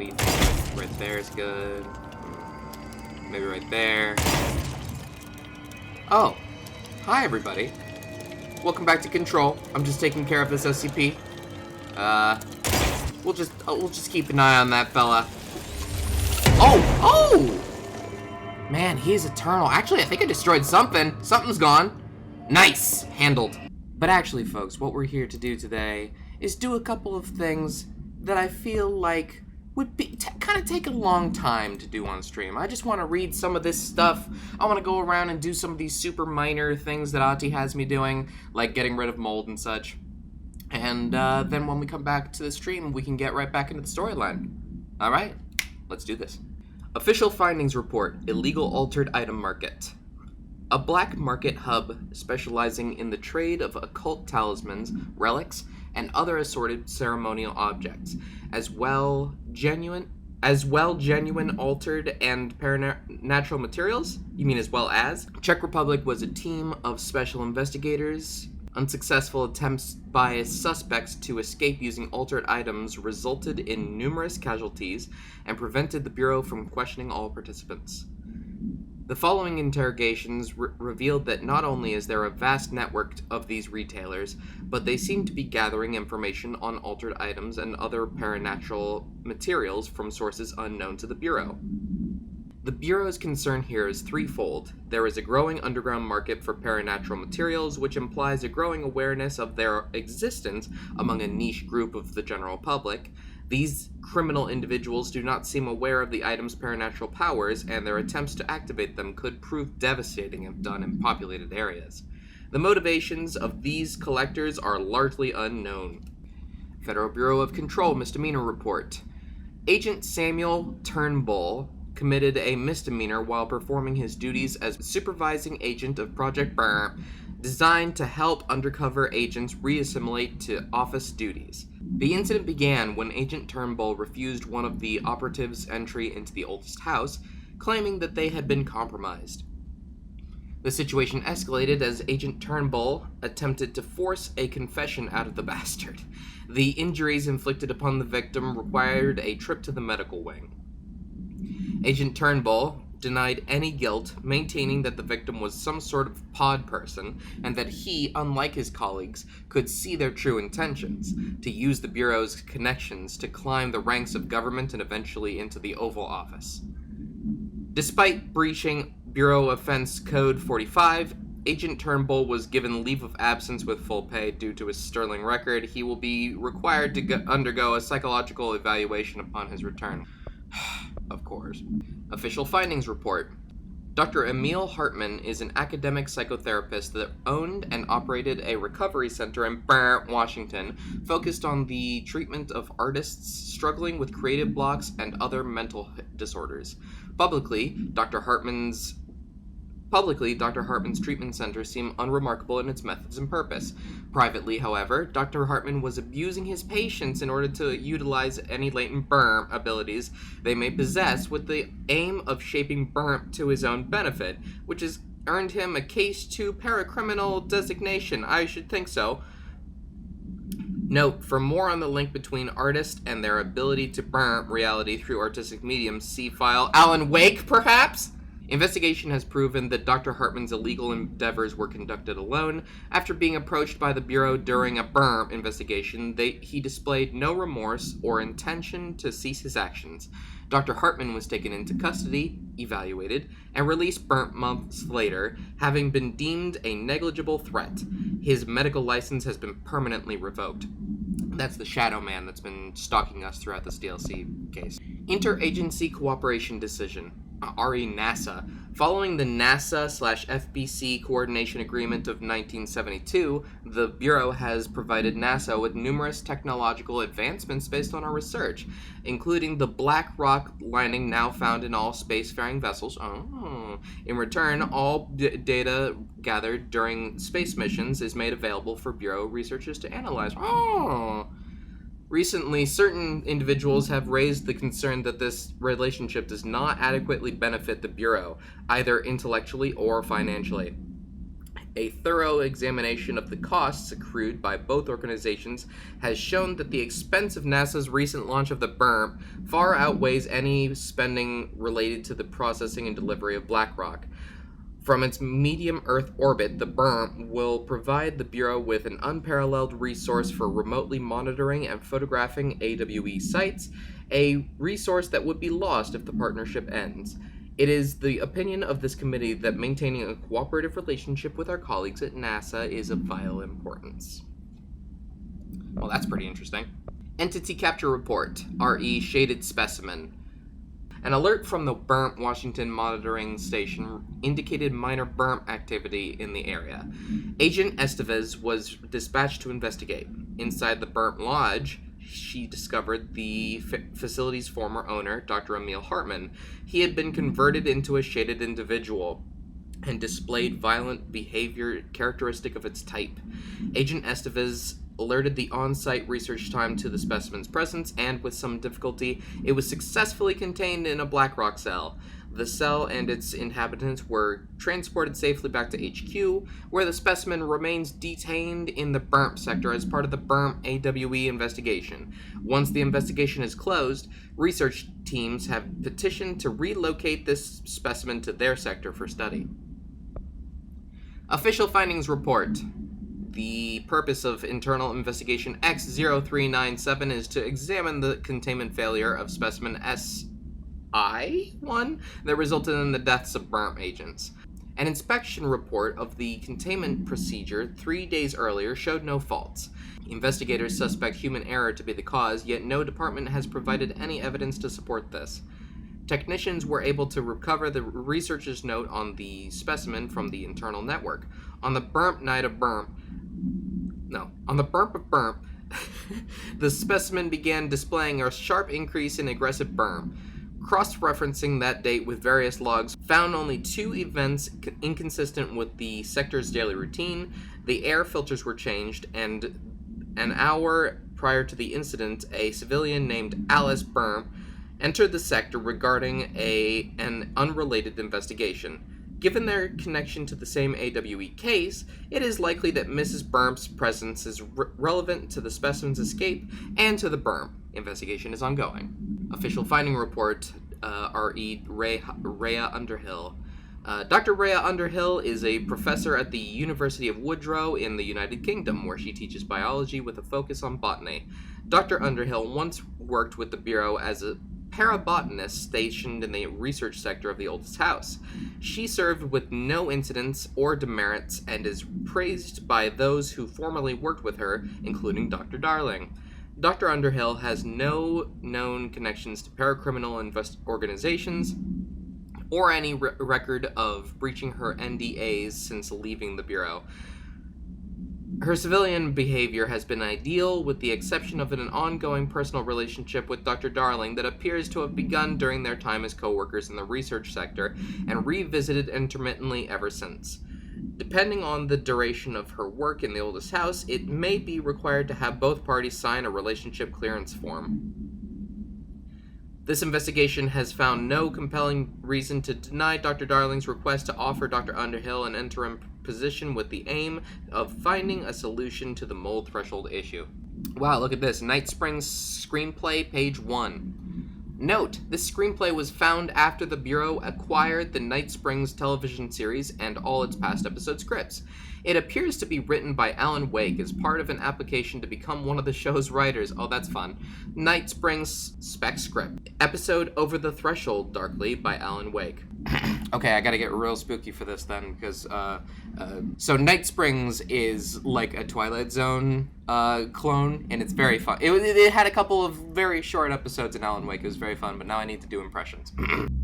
we right there is good. Maybe right there. Oh, hi everybody. Welcome back to Control. I'm just taking care of this SCP. We'll just keep an eye on that fella. Oh! Man, he is eternal. Actually, I think I destroyed something. Something's gone. Nice! Handled. But actually, folks, what we're here to do today is do a couple of things that I feel like would be kind of take a long time to do on stream. I just want to read some of this stuff. I want to go around and do some of these super minor things that Ati has me doing, like getting rid of mold and such. And then when we come back to the stream, we can get right back into the storyline. Alright, let's do this. Official findings report, illegal altered item market. A black market hub specializing in the trade of occult talismans, relics, and other assorted ceremonial objects, as well genuine altered and paranatural materials? You mean as well as? Czech Republic was a team of special investigators. Unsuccessful attempts by suspects to escape using altered items resulted in numerous casualties and prevented the Bureau from questioning all participants. The following interrogations revealed that not only is there a vast network of these retailers, but they seem to be gathering information on altered items and other paranatural materials from sources unknown to the Bureau. The Bureau's concern here is threefold. There is a growing underground market for paranatural materials, which implies a growing awareness of their existence among a niche group of the general public. These criminal individuals do not seem aware of the item's paranatural powers, and their attempts to activate them could prove devastating if done in populated areas. The motivations of these collectors are largely unknown. Federal Bureau of Control misdemeanor report. Agent Samuel Turnbull committed a misdemeanor while performing his duties as supervising agent of Project Brr, designed to help undercover agents reassimilate to office duties. The incident began when Agent Turnbull refused one of the operatives' entry into the oldest house, claiming that they had been compromised. The situation escalated as Agent Turnbull attempted to force a confession out of the bastard. The injuries inflicted upon the victim required a trip to the medical wing. Agent Turnbull denied any guilt, maintaining that the victim was some sort of pod person, and that he, unlike his colleagues, could see their true intentions, to use the Bureau's connections to climb the ranks of government and eventually into the Oval Office. Despite breaching Bureau Offense Code 45, Agent Turnbull was given leave of absence with full pay due to his sterling record. He will be required to undergo a psychological evaluation upon his return. Of course. Official findings report. Dr. Emil Hartman is an academic psychotherapist that owned and operated a recovery center in Brr, Washington, focused on the treatment of artists struggling with creative blocks and other mental disorders. Publicly, Dr. Hartman's treatment center seemed unremarkable in its methods and purpose. Privately, however, Dr. Hartman was abusing his patients in order to utilize any latent Burm abilities they may possess with the aim of shaping Burm to his own benefit, which has earned him a Case 2 paracriminal designation. I should think so. Note, for more on the link between artists and their ability to burn reality through artistic mediums, see file Alan Wake, perhaps? Investigation has proven that Dr. Hartman's illegal endeavors were conducted alone. After being approached by the Bureau during a Burm investigation, he displayed no remorse or intention to cease his actions. Dr. Hartman was taken into custody, evaluated, and released months later, having been deemed a negligible threat. His medical license has been permanently revoked. That's the Shadow Man that's been stalking us throughout this DLC case. Interagency Cooperation Decision. NASA. Following the NASA/FBC Coordination Agreement of 1972, the Bureau has provided NASA with numerous technological advancements based on our research, including the black rock lining now found in all spacefaring vessels. In return, all data gathered during space missions is made available for Bureau researchers to analyze. Recently, certain individuals have raised the concern that this relationship does not adequately benefit the Bureau, either intellectually or financially. A thorough examination of the costs accrued by both organizations has shown that the expense of NASA's recent launch of the BIRM far outweighs any spending related to the processing and delivery of black rock. From its medium Earth orbit, the BIRM will provide the Bureau with an unparalleled resource for remotely monitoring and photographing AWE sites, a resource that would be lost if the partnership ends. It is the opinion of this committee that maintaining a cooperative relationship with our colleagues at NASA is of vital importance. Well, that's pretty interesting. Entity Capture Report, RE Shaded Specimen. An alert from the BIRM Washington Monitoring Station indicated minor BIRM activity in the area. Agent Estevez was dispatched to investigate. Inside the BIRM Lodge, she discovered the facility's former owner, Dr. Emil Hartman. He had been converted into a shaded individual and displayed violent behavior characteristic of its type. Agent Estevez alerted the on-site research team to the specimen's presence, and with some difficulty, it was successfully contained in a black rock cell. The cell and its inhabitants were transported safely back to HQ, where the specimen remains detained in the BIRM sector as part of the BIRM AWE investigation. Once the investigation is closed, research teams have petitioned to relocate this specimen to their sector for study. Official Findings Report. The purpose of Internal Investigation X0397 is to examine the containment failure of specimen SI-1 that resulted in the deaths of BIRM agents. An inspection report of the containment procedure 3 days earlier showed no faults. Investigators suspect human error to be the cause, yet no department has provided any evidence to support this. Technicians were able to recover the researcher's note on the specimen from the internal network. On the BIRM of BIRM, the specimen began displaying a sharp increase in aggressive BIRM. Cross-referencing that date with various logs found only 2 events inconsistent with the sector's daily routine. The air filters were changed, and an hour prior to the incident, a civilian named Alice BIRM entered the sector regarding an unrelated investigation. Given their connection to the same AWE case, it is likely that Mrs. BIRM's presence is relevant to the specimen's escape and to the BIRM. Investigation is ongoing. Official Finding Report, R.E. Rhea Underhill. Dr. Rhea Underhill is a professor at the University of Woodrow in the United Kingdom, where she teaches biology with a focus on botany. Dr. Underhill once worked with the Bureau as a parabotanist stationed in the research sector of the oldest house. She served with no incidents or demerits and is praised by those who formerly worked with her, including Dr. Darling. Dr. Underhill has no known connections to paracriminal organizations or any record of breaching her NDAs since leaving the Bureau. Her civilian behavior has been ideal, with the exception of an ongoing personal relationship with Dr. Darling that appears to have begun during their time as co-workers in the research sector and revisited intermittently ever since. Depending on the duration of her work in the oldest house, it may be required to have both parties sign a relationship clearance form. This investigation has found no compelling reason to deny Dr. Darling's request to offer Dr. Underhill an interim position with the aim of finding a solution to the mold threshold issue. Wow, look at this. Night Springs screenplay, page 1. Note, this screenplay was found after the Bureau acquired the Night Springs television series and all its past episode scripts. It appears to be written by Alan Wake as part of an application to become one of the show's writers. Oh, that's fun. Night Springs spec script. Episode Over the Threshold Darkly by Alan Wake. Okay, I gotta get real spooky for this then, because, so Night Springs is like a Twilight Zone, clone, and it's very fun. It had a couple of very short episodes in Alan Wake. It was very fun, but now I need to do impressions.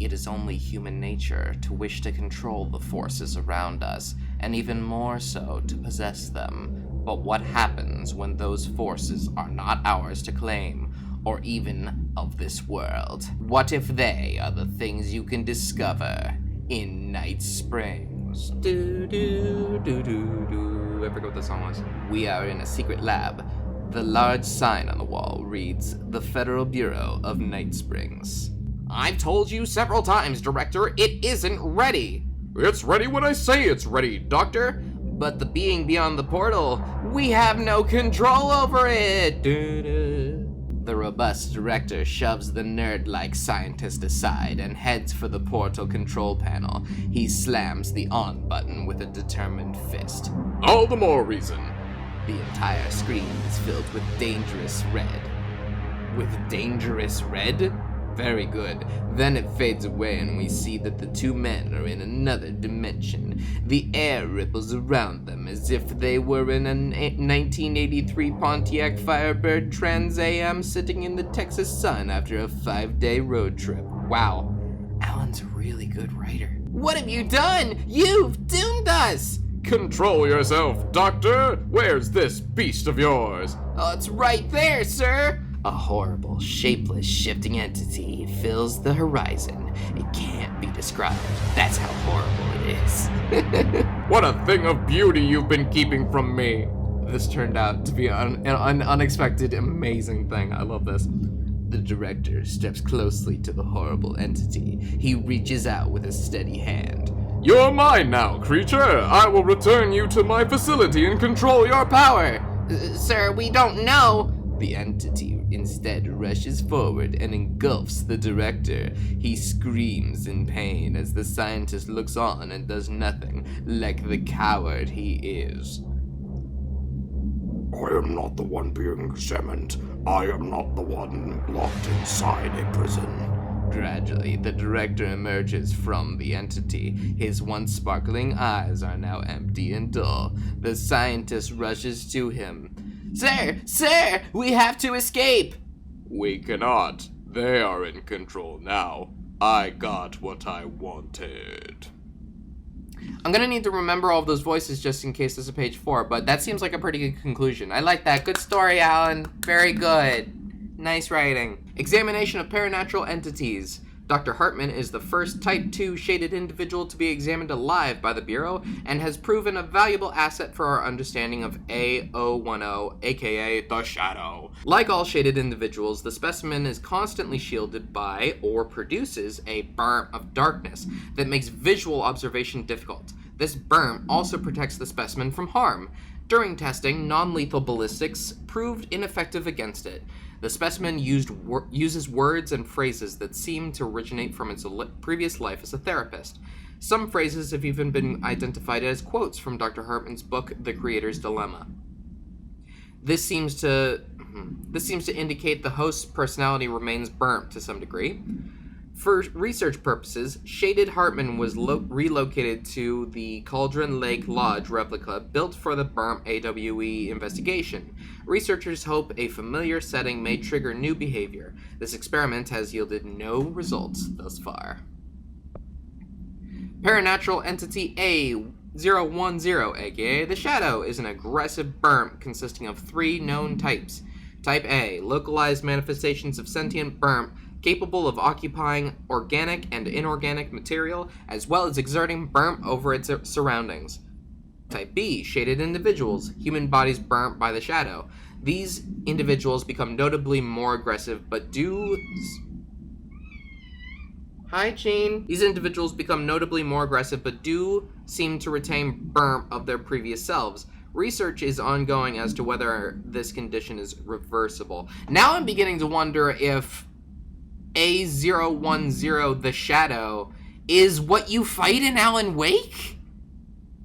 It is only human nature to wish to control the forces around us, and even more so to possess them. But what happens when those forces are not ours to claim, or even of this world? What if they are the things you can discover in Night Springs? Do-do-do-do-do. I forget what the song was. We are in a secret lab. The large sign on the wall reads, "The Federal Bureau of Night Springs." I've told you several times, Director, it isn't ready. It's ready when I say it's ready, Doctor. But the being beyond the portal, we have no control over it! The robust director shoves the nerd-like scientist aside and heads for the portal control panel. He slams the on button with a determined fist. All the more reason. The entire screen is filled with dangerous red. With dangerous red? Very good. Then it fades away and we see that the two men are in another dimension. The air ripples around them as if they were in a 1983 Pontiac Firebird Trans Am sitting in the Texas sun after a 5-day road trip. Wow. Alan's a really good writer. What have you done? You've doomed us! Control yourself, Doctor! Where's this beast of yours? Oh, it's right there, sir! A horrible, shapeless, shifting entity fills the horizon. It can't be described. That's how horrible it is. What a thing of beauty you've been keeping from me! This turned out to be an unexpected, amazing thing. I love this. The director steps closely to the horrible entity. He reaches out with a steady hand. You're mine now, creature! I will return you to my facility and control your power! Sir, we don't know! The entity instead rushes forward and engulfs the director. He screams in pain as the scientist looks on and does nothing, like the coward he is. I am not the one being examined. I am not the one locked inside a prison. Gradually, the director emerges from the entity. His once sparkling eyes are now empty and dull. The scientist rushes to him. Sir, we have to escape! We cannot. They are in control now. I got what I wanted. I'm gonna need to remember all of those voices just in case this is page 4, but that seems like a pretty good conclusion. I like that. Good story, Alan. Very good. Nice writing. Examination of paranatural entities. Dr. Hartman is the first Type 2 shaded individual to be examined alive by the Bureau and has proven a valuable asset for our understanding of A010, aka the Shadow. Like all shaded individuals, the specimen is constantly shielded by, or produces, a berm of darkness that makes visual observation difficult. This berm also protects the specimen from harm. During testing, non-lethal ballistics proved ineffective against it. The specimen uses words and phrases that seem to originate from its previous life as a therapist. Some phrases have even been identified as quotes from Dr. Hartman's book, The Creator's Dilemma. This seems to indicate the host's personality remains burnt to some degree. For research purposes, Shaded Hartman was relocated to the Cauldron Lake Lodge replica built for the Burnt AWE investigation. Researchers hope a familiar setting may trigger new behavior. This experiment has yielded no results thus far. Paranatural Entity A010, aka the Shadow, is an aggressive burnt consisting of 3 known types. Type A, localized manifestations of sentient burnt capable of occupying organic and inorganic material, as well as exerting burnt over its surroundings. Type B, shaded individuals, human bodies burnt by the Shadow. These individuals become notably more aggressive, but Hi, Gene. These individuals become notably more aggressive, but do seem to retain burnt of their previous selves. Research is ongoing as to whether this condition is reversible. Now I'm beginning to wonder if A010, the Shadow, is what you fight in Alan Wake?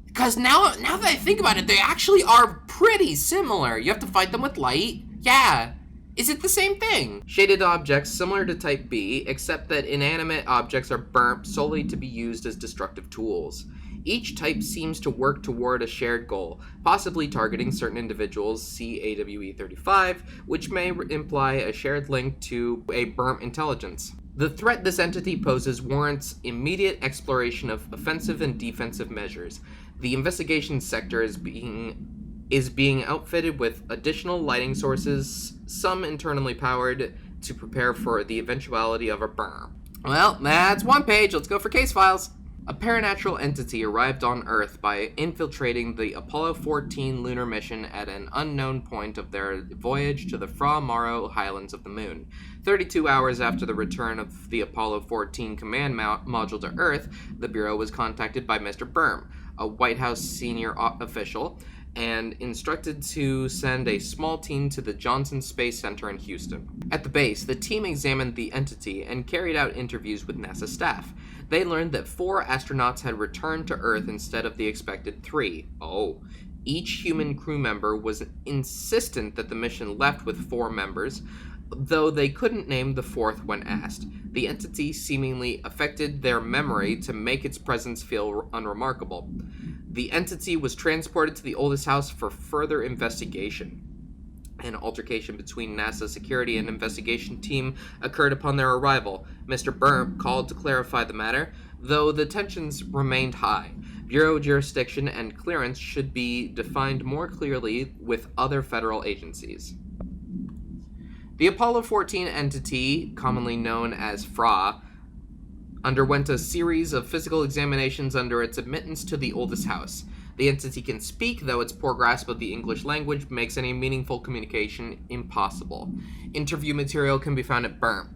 Because now that I think about it, they actually are pretty similar. You have to fight them with light. Yeah. Is it the same thing? Shaded objects similar to Type B, except that inanimate objects are burnt solely to be used as destructive tools. Each type seems to work toward a shared goal, possibly targeting certain individuals, see AWE 35, which may imply a shared link to a burnt intelligence. The threat this entity poses warrants immediate exploration of offensive and defensive measures. The investigation sector is being outfitted with additional lighting sources, some internally powered, to prepare for the eventuality of a burn. Well, that's one page. Let's go for case files. A paranatural entity arrived on Earth by infiltrating the Apollo 14 lunar mission at an unknown point of their voyage to the Fra Mauro Highlands of the Moon. 32 hours after the return of the Apollo 14 command module to Earth, the Bureau was contacted by Mr. Burm, a White House senior official, and instructed to send a small team to the Johnson Space Center in Houston. At the base, the team examined the entity and carried out interviews with NASA staff. They learned that 4 astronauts had returned to Earth instead of the expected 3. Each human crew member was insistent that the mission left with 4 members, though they couldn't name the 4th when asked. The entity seemingly affected their memory to make its presence feel unremarkable. The entity was transported to the oldest house for further investigation. An altercation between NASA security and investigation team occurred upon their arrival. Mr. Burm called to clarify the matter, though the tensions remained high. Bureau jurisdiction and clearance should be defined more clearly with other federal agencies. The Apollo 14 entity, commonly known as FRA, underwent a series of physical examinations under its admittance to the oldest house. The entity can speak, though its poor grasp of the English language makes any meaningful communication impossible. Interview material can be found at Burm.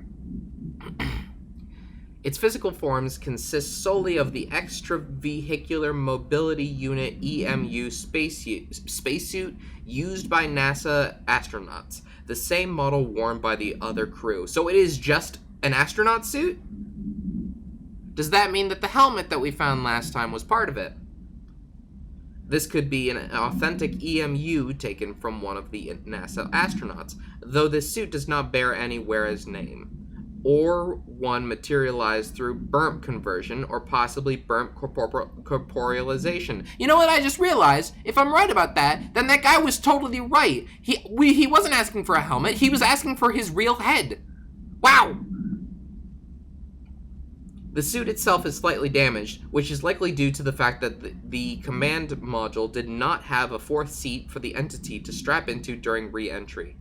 Its physical forms consist solely of the Extravehicular Mobility Unit EMU spacesuit used by NASA astronauts, the same model worn by the other crew. So it is just an astronaut suit? Does that mean that the helmet that we found last time was part of it? This could be an authentic EMU taken from one of the NASA astronauts, though this suit does not bear anywhere's name, or one materialized through burnt conversion or possibly burnt corporealization. You know what I just realized? If I'm right about that, then that guy was totally right. He wasn't asking for a helmet, he was asking for his real head. Wow! The suit itself is slightly damaged, which is likely due to the fact that the command module did not have a 4th seat for the entity to strap into during re-entry.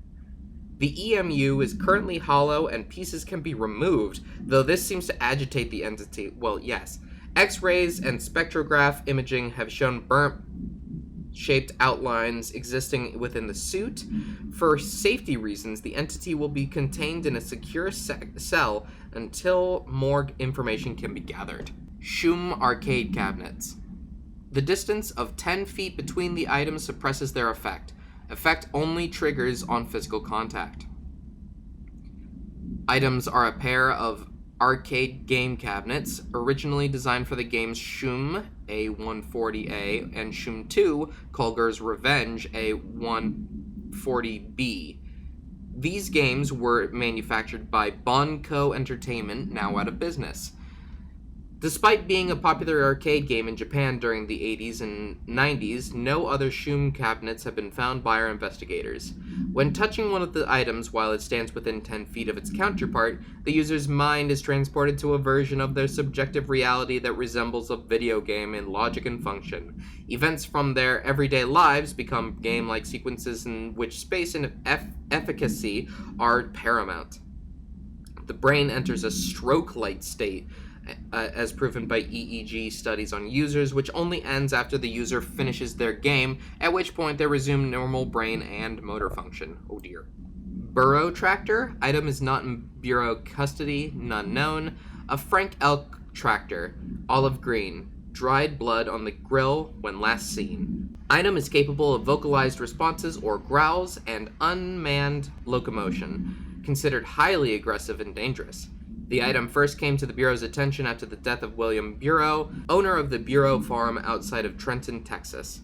The EMU is currently hollow and pieces can be removed, though this seems to agitate the entity. Well, yes. X-rays and spectrograph imaging have shown burnt-shaped outlines existing within the suit. For safety reasons, the entity will be contained in a secure cell until more information can be gathered. Shum arcade cabinets. The distance of 10 feet between the items suppresses their effect. Effect only triggers on physical contact. Items are a pair of arcade game cabinets, originally designed for the games Shum A140A and Shum 2, Kulger's Revenge A140B. These games were manufactured by Bonco Entertainment, now out of business. Despite being a popular arcade game in Japan during the 80s and 90s, no other Shum cabinets have been found by our investigators. When touching one of the items while it stands within 10 feet of its counterpart, the user's mind is transported to a version of their subjective reality that resembles a video game in logic and function. Events from their everyday lives become game-like sequences in which space and efficacy are paramount. The brain enters a stroke-like state, as proven by EEG studies on users, which only ends after the user finishes their game, at which point they resume normal brain and motor function. Oh dear. Burrow tractor. Item is not in Bureau custody, none known. A Frank elk tractor, olive green. Dried blood on the grill when last seen. Item is capable of vocalized responses or growls and unmanned locomotion. Considered highly aggressive and dangerous. The item first came to the Bureau's attention after the death of William Bureau, owner of the Bureau farm outside of Trenton, Texas.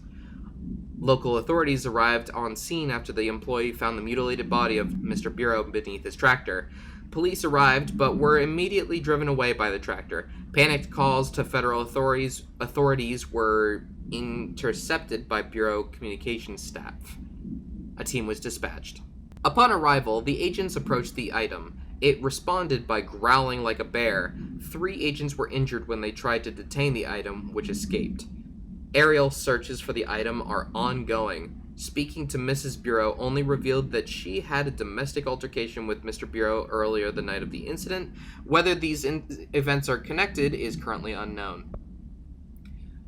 Local authorities arrived on scene after the employee found the mutilated body of Mr. Bureau beneath his tractor. Police arrived, but were immediately driven away by the tractor. Panicked calls to federal authorities were intercepted by Bureau communications staff. A team was dispatched. Upon arrival, the agents approached the item. It responded by growling like a bear. 3 agents were injured when they tried to detain the item, which escaped. Aerial searches for the item are ongoing. Speaking to Mrs. Bureau only revealed that she had a domestic altercation with Mr. Bureau earlier the night of the incident. Whether these events are connected is currently unknown.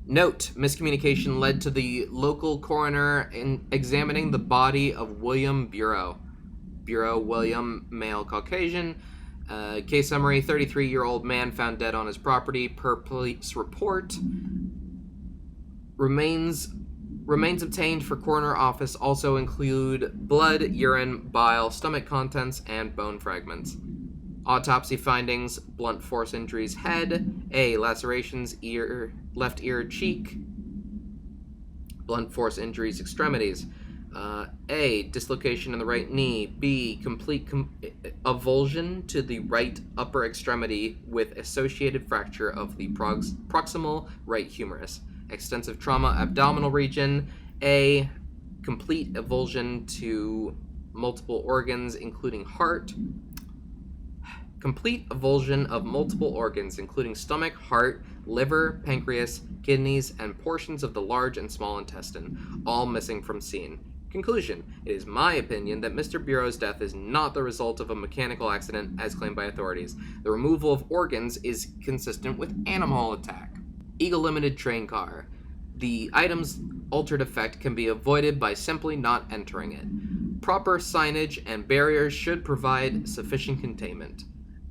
Note, miscommunication led to the local coroner examining the body of William Bureau. Bureau, William, male, Caucasian. Case summary, 33-year-old man found dead on his property per police report. Remains obtained for coroner office also include blood, urine, bile, stomach contents, and bone fragments. Autopsy findings: blunt force injuries, head. A. Lacerations, left ear, cheek. Blunt force injuries, extremities. A. Dislocation in the right knee. B. Complete avulsion to the right upper extremity with associated fracture of the proximal right humerus. Extensive trauma, abdominal region. A. Complete avulsion to multiple organs, including heart. Complete avulsion of multiple organs, including stomach, heart, liver, pancreas, kidneys, and portions of the large and small intestine, all missing from scene. Conclusion: it is my opinion that Mr. Bureau's death is not the result of a mechanical accident as claimed by authorities. The removal of organs is consistent with animal attack. Eagle Limited train car. The item's altered effect can be avoided by simply not entering it. Proper signage and barriers should provide sufficient containment.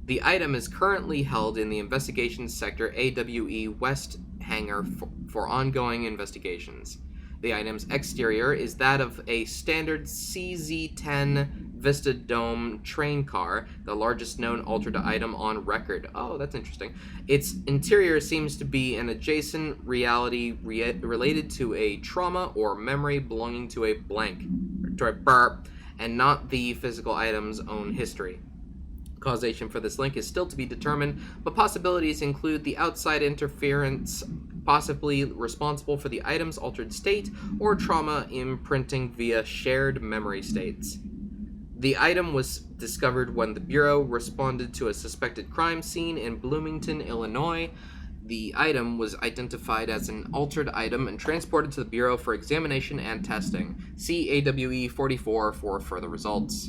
The item is currently held in the Investigations Sector AWE West hangar for ongoing investigations. The item's exterior is that of a standard CZ-10 Vista Dome train car, the largest known altered item on record. Oh, that's interesting. Its interior seems to be an adjacent reality related to a trauma or memory belonging to a blank, and not the physical item's own history. Causation for this link is still to be determined, but possibilities include the outside interference possibly responsible for the item's altered state, or trauma imprinting via shared memory states. The item was discovered when the Bureau responded to a suspected crime scene in Bloomington, Illinois. The item was identified as an altered item and transported to the Bureau for examination and testing. See AWE 44 for further results.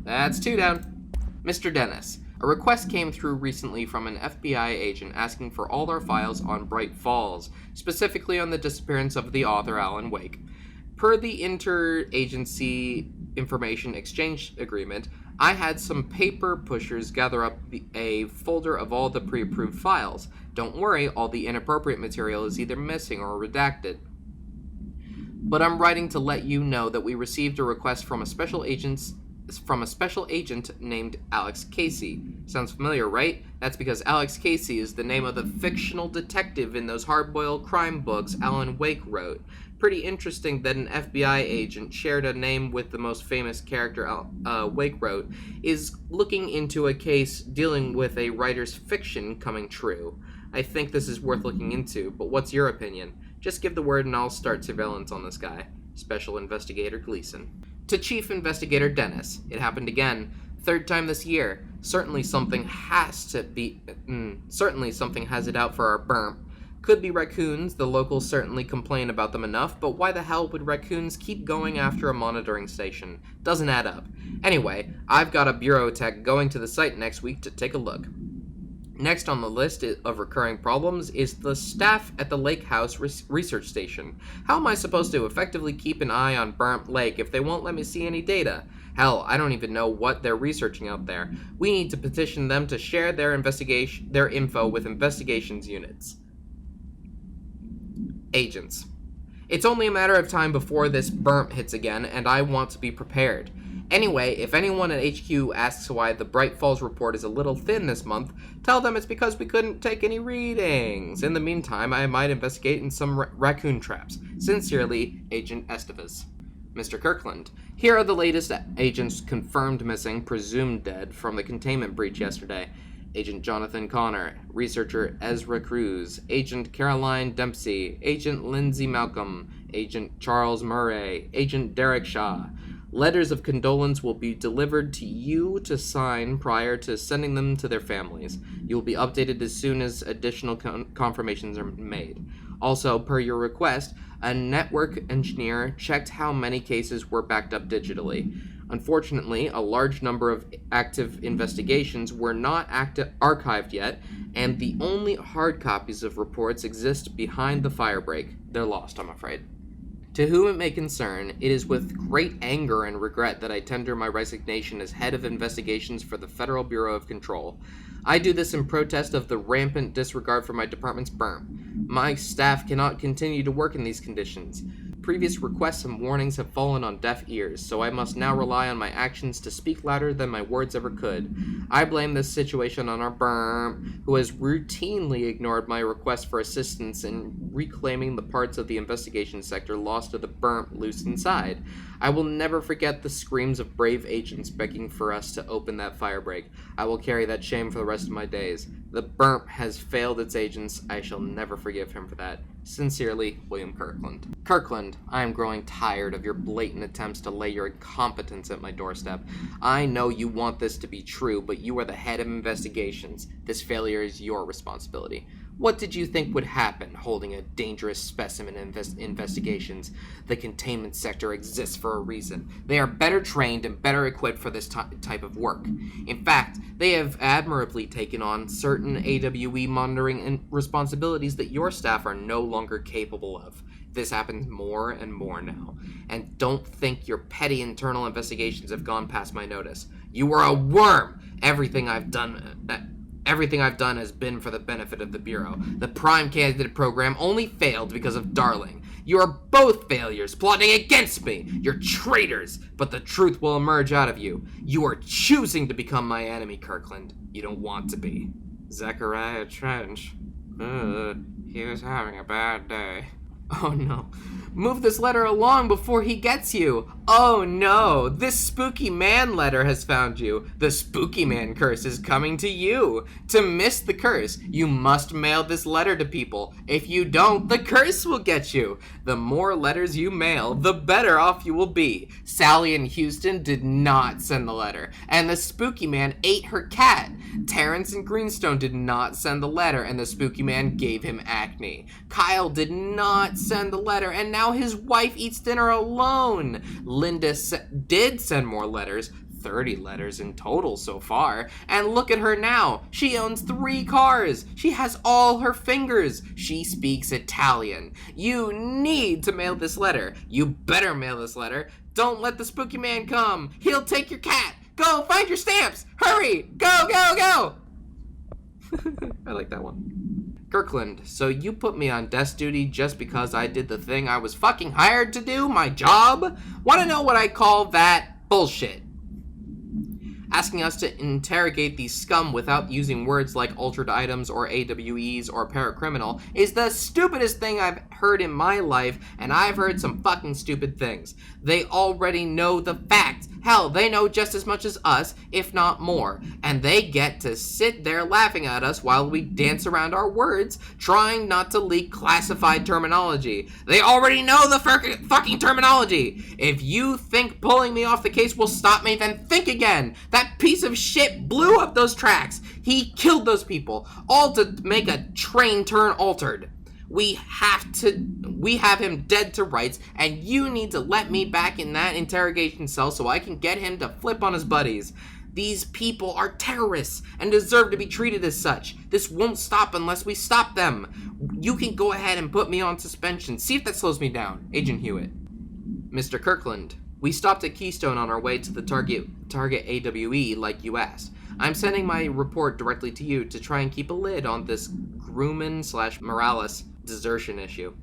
That's 2 down. Mr. Dennis, a request came through recently from an FBI agent asking for all our files on Bright Falls, specifically on the disappearance of the author Alan Wake. Per the Interagency Information Exchange Agreement, I had some paper pushers gather up a folder of all the pre-approved files. Don't worry, all the inappropriate material is either missing or redacted. But I'm writing to let you know that we received a request from a special agent named Alex Casey. Sounds familiar, right? That's because Alex Casey is the name of the fictional detective in those hard-boiled crime books Alan Wake wrote. Pretty interesting that an FBI agent shared a name with the most famous character Wake wrote, is looking into a case dealing with a writer's fiction coming true. I think this is worth looking into, but what's your opinion? Just give the word and I'll start surveillance on this guy. Special Investigator Gleason. To Chief Investigator Dennis, it happened again. 3rd time this year. Certainly something has it out for our burp. Could be raccoons, the locals certainly complain about them enough, but why the hell would raccoons keep going after a monitoring station? Doesn't add up. Anyway, I've got a bureau tech going to the site next week to take a look. Next on the list of recurring problems is the staff at the Lake House Research Station. How am I supposed to effectively keep an eye on Burnt Lake if they won't let me see any data? Hell, I don't even know what they're researching out there. We need to petition them to share their info with investigations units. Agents. It's only a matter of time before this burnt hits again, and I want to be prepared. Anyway, if anyone at HQ asks why the Bright Falls report is a little thin this month, tell them it's because we couldn't take any readings. In the meantime, I might investigate in some raccoon traps. Sincerely, Agent Estevez. Mr. Kirkland, here are the latest agents confirmed missing, presumed dead, from the containment breach yesterday. Agent Jonathan Connor, Researcher Ezra Cruz, Agent Caroline Dempsey, Agent Lindsay Malcolm, Agent Charles Murray, Agent Derek Shaw. Letters of condolence will be delivered to you to sign prior to sending them to their families. You will be updated as soon as additional confirmations are made. Also, per your request, a network engineer checked how many cases were backed up digitally. Unfortunately, a large number of active investigations were not archived yet, and the only hard copies of reports exist behind the firebreak. They're lost, I'm afraid. To whom it may concern, it is with great anger and regret that I tender my resignation as head of investigations for the Federal Bureau of Control. I do this in protest of the rampant disregard for my department's burn. My staff cannot continue to work in these conditions. Previous requests and warnings have fallen on deaf ears, so I must now rely on my actions to speak louder than my words ever could. I blame this situation on our BERM, who has routinely ignored my request for assistance in reclaiming the parts of the investigation sector lost to the BERM loose inside. I will never forget the screams of brave agents begging for us to open that firebreak. I will carry that shame for the rest of my days. The BERM has failed its agents. I shall never forgive him for that. Sincerely, William Kirkland. Kirkland, I am growing tired of your blatant attempts to lay your incompetence at my doorstep. I know you want this to be true, but you are the head of investigations. This failure is your responsibility. What did you think would happen holding a dangerous specimen in investigations? The containment sector exists for a reason. They are better trained and better equipped for this type of work. In fact, they have admirably taken on certain AWE monitoring and responsibilities that your staff are no longer capable of. This happens more and more now. And don't think your petty internal investigations have gone past my notice. You are a worm! Everything I've done has been for the benefit of the Bureau. The Prime Candidate program only failed because of Darling. You are both failures, plotting against me. You're traitors, but the truth will emerge out of you. You are choosing to become my enemy, Kirkland. You don't want to be. Zachariah Trench. He was having a bad day. Oh no. Move this letter along before he gets you. Oh no. This spooky man letter has found you. The spooky man curse is coming to you. To miss the curse, you must mail this letter to people. If you don't, the curse will get you. The more letters you mail, the better off you will be. Sally in Houston did not send the letter, and the spooky man ate her cat. Terrence in Greenstone did not send the letter, and the spooky man gave him acne. Kyle did not send the letter, and now his wife eats dinner alone. Linda did send more letters, 30 letters in total so far, and look at her now. She owns 3 cars. She has all her fingers. She speaks Italian. You need to mail this letter. You better mail this letter. Don't let the spooky man come. He'll take your cat. Go, find your stamps. Hurry. Go, go, go. I like that one. Kirkland, so you put me on desk duty just because I did the thing I was fucking hired to do, my job? Want to know what I call that? Bullshit. Asking us to interrogate these scum without using words like altered items or AWEs or paracriminal is the stupidest thing I've heard in my life, and I've heard some fucking stupid things. They already know the facts. Hell, they know just as much as us, if not more, and they get to sit there laughing at us while we dance around our words, trying not to leak classified terminology. They already know the fucking terminology. If you think pulling me off the case will stop me, then think again. That piece of shit blew up those tracks. He killed those people, all to make a train turn altered. We have him dead to rights, and you need to let me back in that interrogation cell so I can get him to flip on his buddies. These people are terrorists and deserve to be treated as such. This won't stop unless we stop them. You can go ahead and put me on suspension. See if that slows me down. Agent Hewitt. Mr. Kirkland, we stopped at Keystone on our way to the target AWE like you asked. I'm sending my report directly to you to try and keep a lid on this Grumman/Morales desertion issue.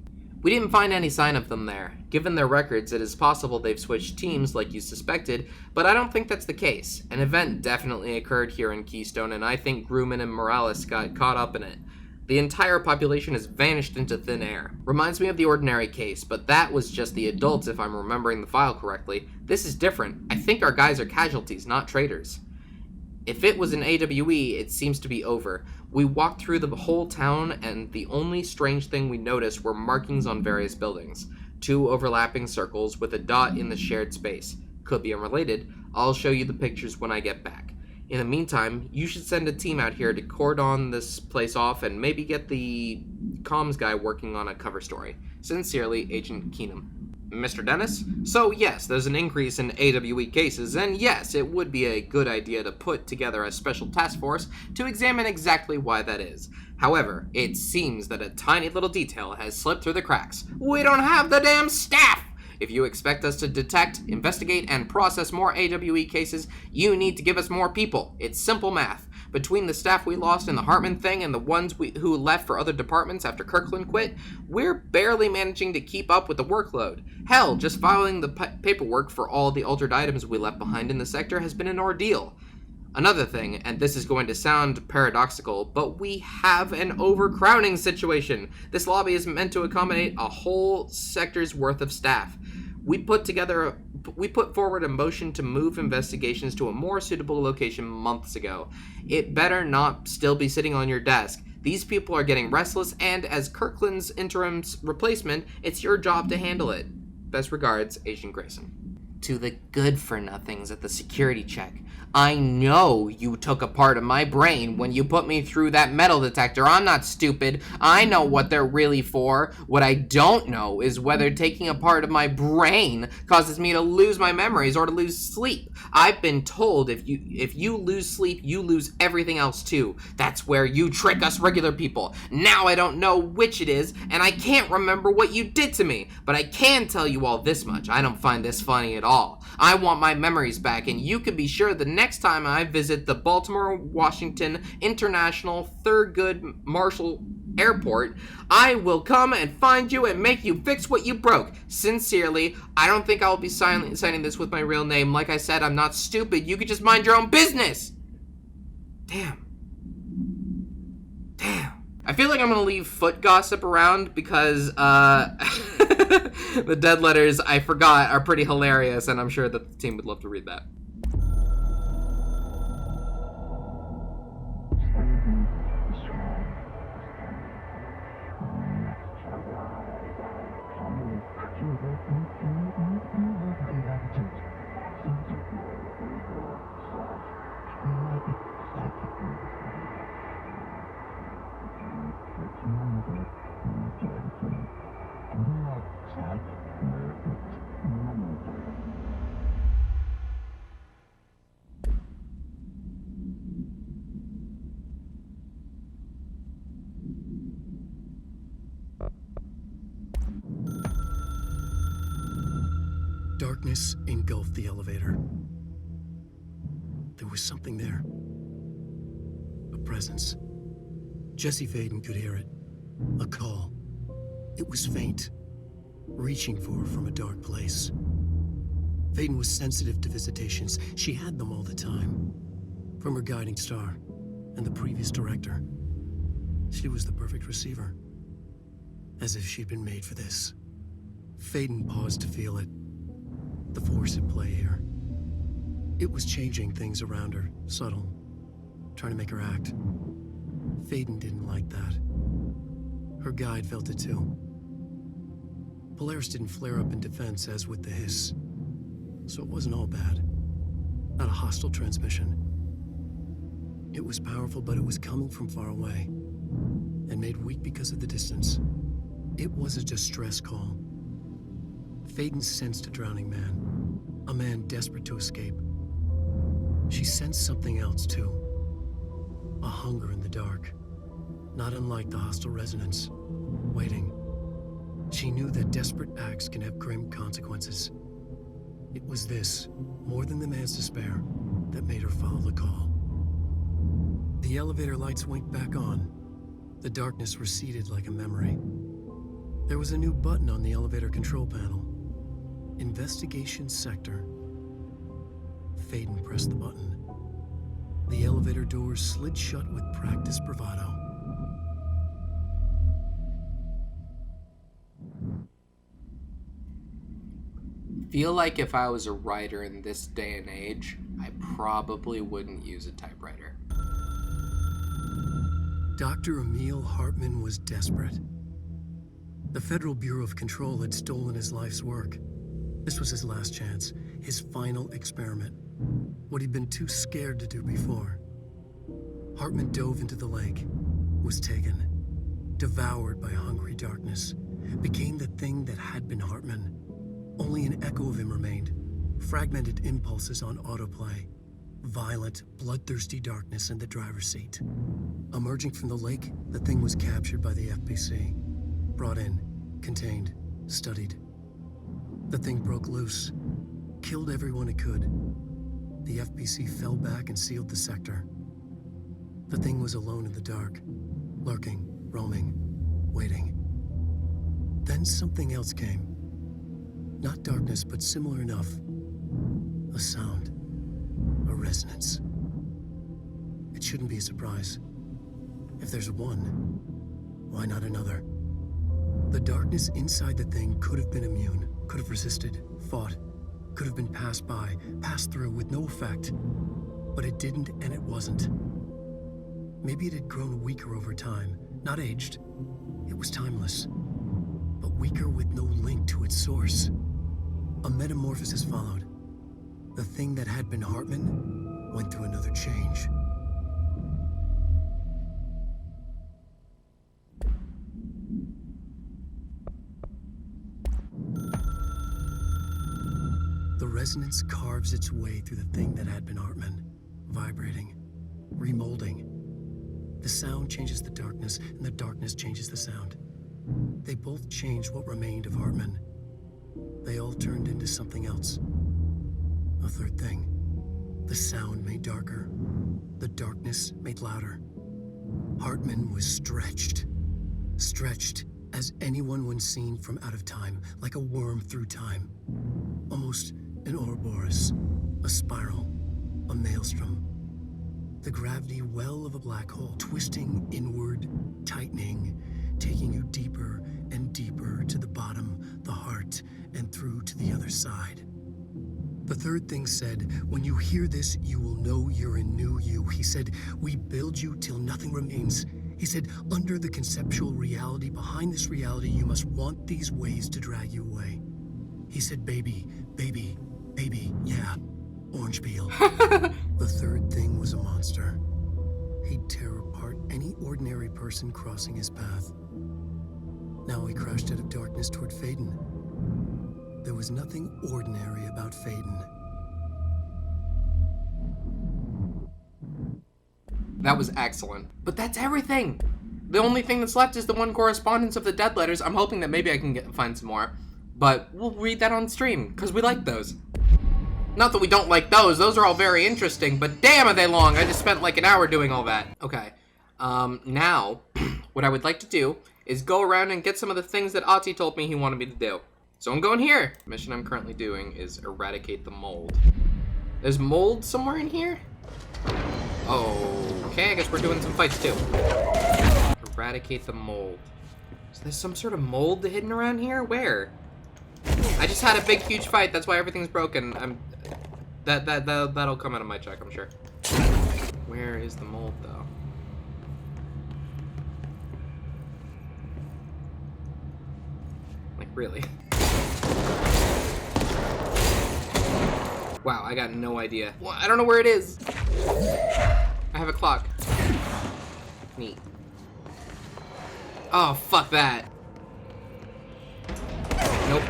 We didn't find any sign of them there. Given their records, it is possible they've switched teams like you suspected, but I don't think that's the case. An event definitely occurred here in Keystone, and I think Grumman and Morales got caught up in it. The entire population has vanished into thin air. Reminds me of the ordinary case, but that was just the adults if I'm remembering the file correctly. This is different. I think our guys are casualties, not traitors. If it was an AWE, it seems to be over. We walked through the whole town, and the only strange thing we noticed were markings on various buildings. 2 overlapping circles with a dot in the shared space. Could be unrelated. I'll show you the pictures when I get back. In the meantime, you should send a team out here to cordon this place off and maybe get the comms guy working on a cover story. Sincerely, Agent Keenum. Mr. Dennis? So yes, there's an increase in AWE cases, and yes, it would be a good idea to put together a special task force to examine exactly why that is. However, it seems that a tiny little detail has slipped through the cracks. We don't have the damn staff! If you expect us to detect, investigate, and process more AWE cases, you need to give us more people. It's simple math. Between the staff we lost in the Hartman thing and the ones who left for other departments after Kirkland quit, we're barely managing to keep up with the workload. Hell, just filing the paperwork for all the altered items we left behind in the sector has been an ordeal. Another thing, and this is going to sound paradoxical, but we have an overcrowding situation. This lobby is meant to accommodate a whole sector's worth of staff. We put forward a motion to move investigations to a more suitable location months ago. It better not still be sitting on your desk. These people are getting restless, and as Kirkland's interim replacement, it's your job to handle it. Best regards, Agent Grayson. To the good-for-nothings at the security check. I know you took a part of my brain when you put me through that metal detector. I'm not stupid. I know what they're really for. What I don't know is whether taking a part of my brain causes me to lose my memories or to lose sleep. I've been told if you lose sleep, you lose everything else too. That's where you trick us regular people. Now I don't know which it is, and I can't remember what you did to me. But I can tell you all this much. I don't find this funny at all. I want my memories back, and you can be sure the next time I visit the Baltimore-Washington International Thurgood Marshall Airport, I will come and find you and make you fix what you broke. Sincerely, I don't think I'll be signing this with my real name. Like I said, I'm not stupid. You could just mind your own business. Damn. I feel like I'm gonna leave foot gossip around because, the dead letters I forgot are pretty hilarious, and I'm sure that the team would love to read that. Darkness engulfed the elevator. There was something there. A presence. Jesse Vaden could hear it. A call. It was faint, reaching for her from a dark place. Vaden was sensitive to visitations. She had them all the time. From her guiding star and the previous director. She was the perfect receiver. As if she'd been made for this. Vaden paused to feel it. The force at play here. It was changing things around her, subtle, trying to make her act. Vaden didn't like that. Her guide felt it too. Polaris didn't flare up in defense as with the hiss, so it wasn't all bad. Not a hostile transmission. It was powerful, but it was coming from far away, and made weak because of the distance. It was a distress call. Vaden sensed a drowning man, a man desperate to escape. She sensed something else, too. A hunger in the dark, not unlike the hostile resonance, waiting. She knew that desperate acts can have grim consequences. It was this, more than the man's despair, that made her follow the call. The elevator lights winked back on. The darkness receded like a memory. There was a new button on the elevator control panel. Investigation Sector. Vaden pressed the button. The elevator doors slid shut with practiced bravado. Feel like if I was a writer in this day and age, I probably wouldn't use a typewriter. Dr. Emil Hartman was desperate. The Federal Bureau of Control had stolen his life's work. This was his last chance, his final experiment. What he'd been too scared to do before. Hartman dove into the lake, was taken, devoured by hungry darkness, became the thing that had been Hartman. Only an echo of him remained, fragmented impulses on autoplay, violent, bloodthirsty darkness in the driver's seat. Emerging from the lake, the thing was captured by the FBC, brought in, contained, studied. The thing broke loose, killed everyone it could. The FBC fell back and sealed the sector. The thing was alone in the dark, lurking, roaming, waiting. Then something else came. Not darkness, but similar enough. A sound. A resonance. It shouldn't be a surprise. If there's one, why not another? The darkness inside the thing could have been immune, could have resisted, fought, could have been passed by, passed through with no effect. But it didn't, and it wasn't. Maybe it had grown weaker over time, not aged. It was timeless, but weaker with no link to its source. A metamorphosis followed. The thing that had been Hartman went through another change. The resonance carves its way through the thing that had been Hartman, vibrating, remolding. The sound changes the darkness, and the darkness changes the sound. They both changed what remained of Hartman. They all turned into something else. A third thing. The sound made darker. The darkness made louder. Hartman was stretched. Stretched as anyone when seen from out of time, like a worm through time. Almost an Ouroboros, a spiral, a maelstrom. The gravity well of a black hole, twisting inward, tightening, taking you deeper and deeper to the bottom, the heart, and through to the other side. The third thing said, when you hear this, you will know you're in new you. He said, we build you till nothing remains. He said, under the conceptual reality, behind this reality, you must want these ways to drag you away. He said, baby, baby, baby, yeah, orange peel. The third thing was a monster. He'd tear apart any ordinary person crossing his path. Now he crashed out of darkness toward Faden. There was nothing ordinary about Faden. That was excellent. But that's everything. The only thing that's left is the one correspondence of the dead letters. I'm hoping that maybe I can find some more. But we'll read that on stream, because we like those. Not that we don't like those are all very interesting, but damn are they long. I just spent like an hour doing all that. Okay, now, what I would like to do is go around and get some of the things that Ati told me he wanted me to do. So I'm going here. The mission I'm currently doing is eradicate the mold. There's mold somewhere in here? Okay, I guess we're doing some fights too. Eradicate the mold. Is there some sort of mold hidden around here? Where? I just had a big, huge fight. That's why everything's broken. That'll come out of my check, I'm sure. Where is the mold, though? Like, really? Wow, I got no idea. Well, I don't know where it is. I have a clock. Neat. Oh, fuck that. Nope.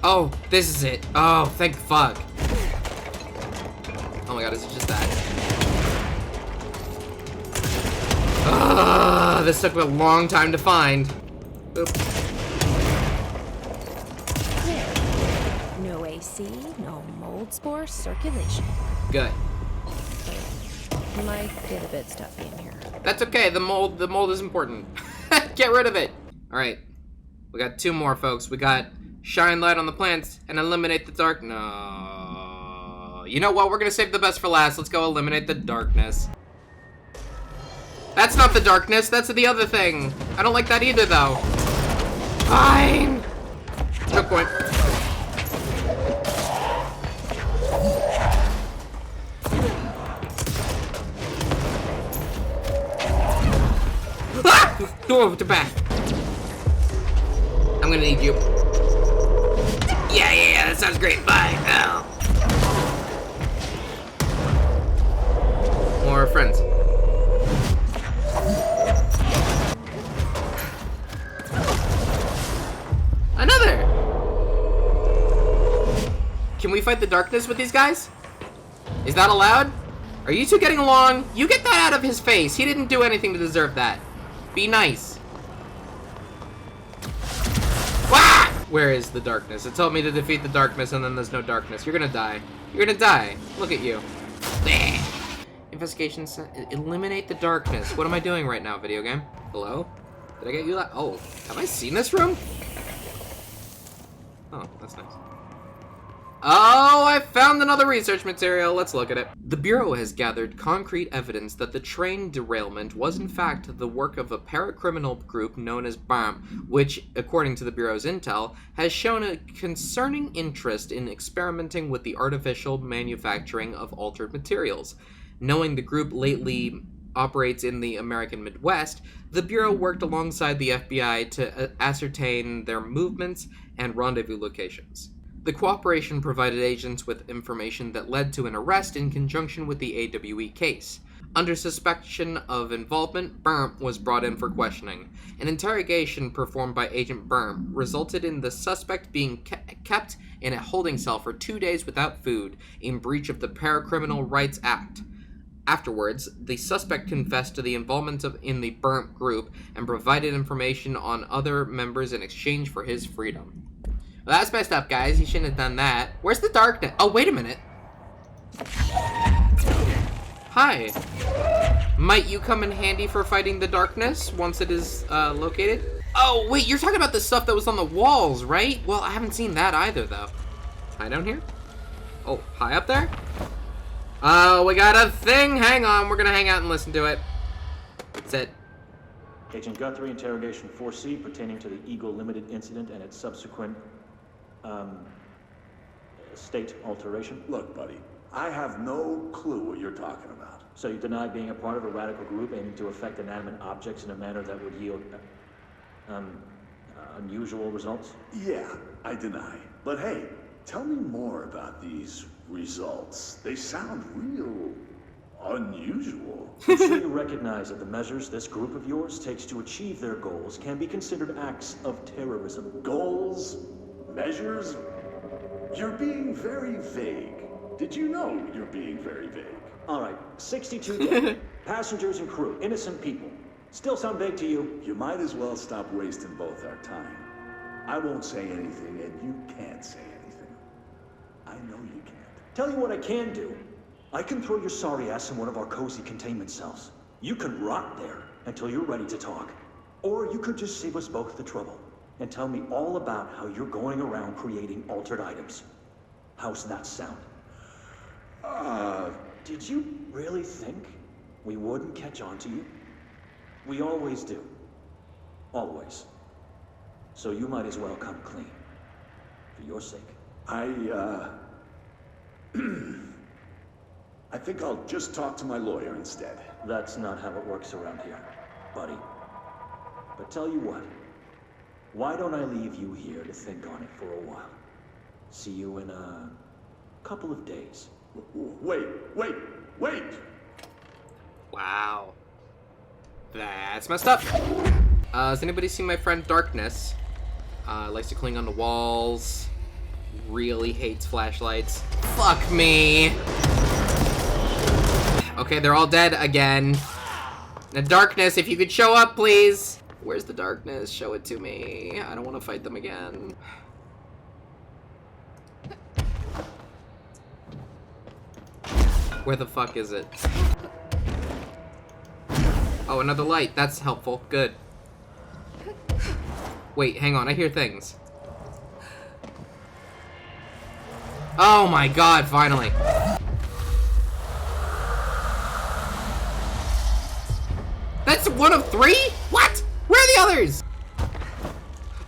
Oh, this is it. Oh, thank fuck. Oh my god, is it just that? Ah, this took a long time to find. Oop. No AC, no mold spore circulation. Good. Might get a bit stuffy in here. That's okay. The mold is important. Get rid of it. All right, we got two more, folks. We got shine light on the plants and eliminate the dark. No. You know what? We're gonna save the best for last. Let's go eliminate the darkness. That's not the darkness. That's the other thing. I don't like that either, though. Fine. Choke point. Ah! Go over to back. I'm gonna need you. Yeah, that sounds great. Bye. Oh. our friends. Another! Can we fight the darkness with these guys? Is that allowed? Are you two getting along? You get that out of his face. He didn't do anything to deserve that. Be nice. Wah! Where is the darkness? It told me to defeat the darkness and then there's no darkness. You're gonna die. You're gonna die. Look at you. Investigation, eliminate the darkness. What am I doing right now, video game? Hello? Did I get you? Oh, have I seen this room? Oh, that's nice. Oh, I found another research material. Let's look at it. The Bureau has gathered concrete evidence that the train derailment was in fact the work of a paracriminal group known as BAM, which, according to the Bureau's intel, has shown a concerning interest in experimenting with the artificial manufacturing of altered materials. Knowing the group lately operates in the American Midwest, the Bureau worked alongside the FBI to ascertain their movements and rendezvous locations. The cooperation provided agents with information that led to an arrest in conjunction with the AWE case. Under suspicion of involvement, Burm was brought in for questioning. An interrogation performed by Agent Burm resulted in the suspect being kept in a holding cell for 2 days without food, in breach of the Paracriminal Rights Act. Afterwards, the suspect confessed to the involvement in the Burm group and provided information on other members in exchange for his freedom. Well, that's messed up, guys. You shouldn't have done that. Where's the darkness? Oh, wait a minute. Hi. Might you come in handy for fighting the darkness once it is located? Oh, wait, you're talking about the stuff that was on the walls, right? Well, I haven't seen that either, though. Hi down here? Oh, hi up there? Oh, we got a thing. Hang on. We're going to hang out and listen to it. That's it. Agent Guthrie, Interrogation 4C, pertaining to the Eagle Limited incident and its subsequent, state alteration. Look, buddy, I have no clue what you're talking about. So you deny being a part of a radical group aiming to affect inanimate objects in a manner that would yield, unusual results? Yeah, I deny. But hey, tell me more about these results. They sound real unusual. I'm sure you recognize that the measures this group of yours takes to achieve their goals can be considered acts of terrorism. Goals? Measures? You're being very vague. Did you know you're being very vague? All right, 62 dead. Passengers and crew, innocent people. Still sound vague to you? You might as well stop wasting both our time. I won't say anything, and you can't say anything. I know you can't. Tell you what I can do. I can throw your sorry ass in one of our cozy containment cells. You can rot there until you're ready to talk. Or you could just save us both the trouble and tell me all about how you're going around creating altered items. How's that sound? Did you really think we wouldn't catch on to you? We always do. Always. So you might as well come clean. For your sake. I think I'll just talk to my lawyer instead. That's not how it works around here, buddy. But tell you what, why don't I leave you here to think on it for a while? See you in a couple of days. Wait! Wow. That's messed up. Has anybody seen my friend Darkness? Likes to cling on the walls. Really hates flashlights. Fuck me. Okay, they're all dead again. The darkness, if you could show up, please. Where's the darkness? Show it to me. I don't want to fight them again. Where the fuck is it? Oh, another light. That's helpful. Good. Wait, hang on. I hear things. Oh my god, finally. That's one of 3? What? Where are the others?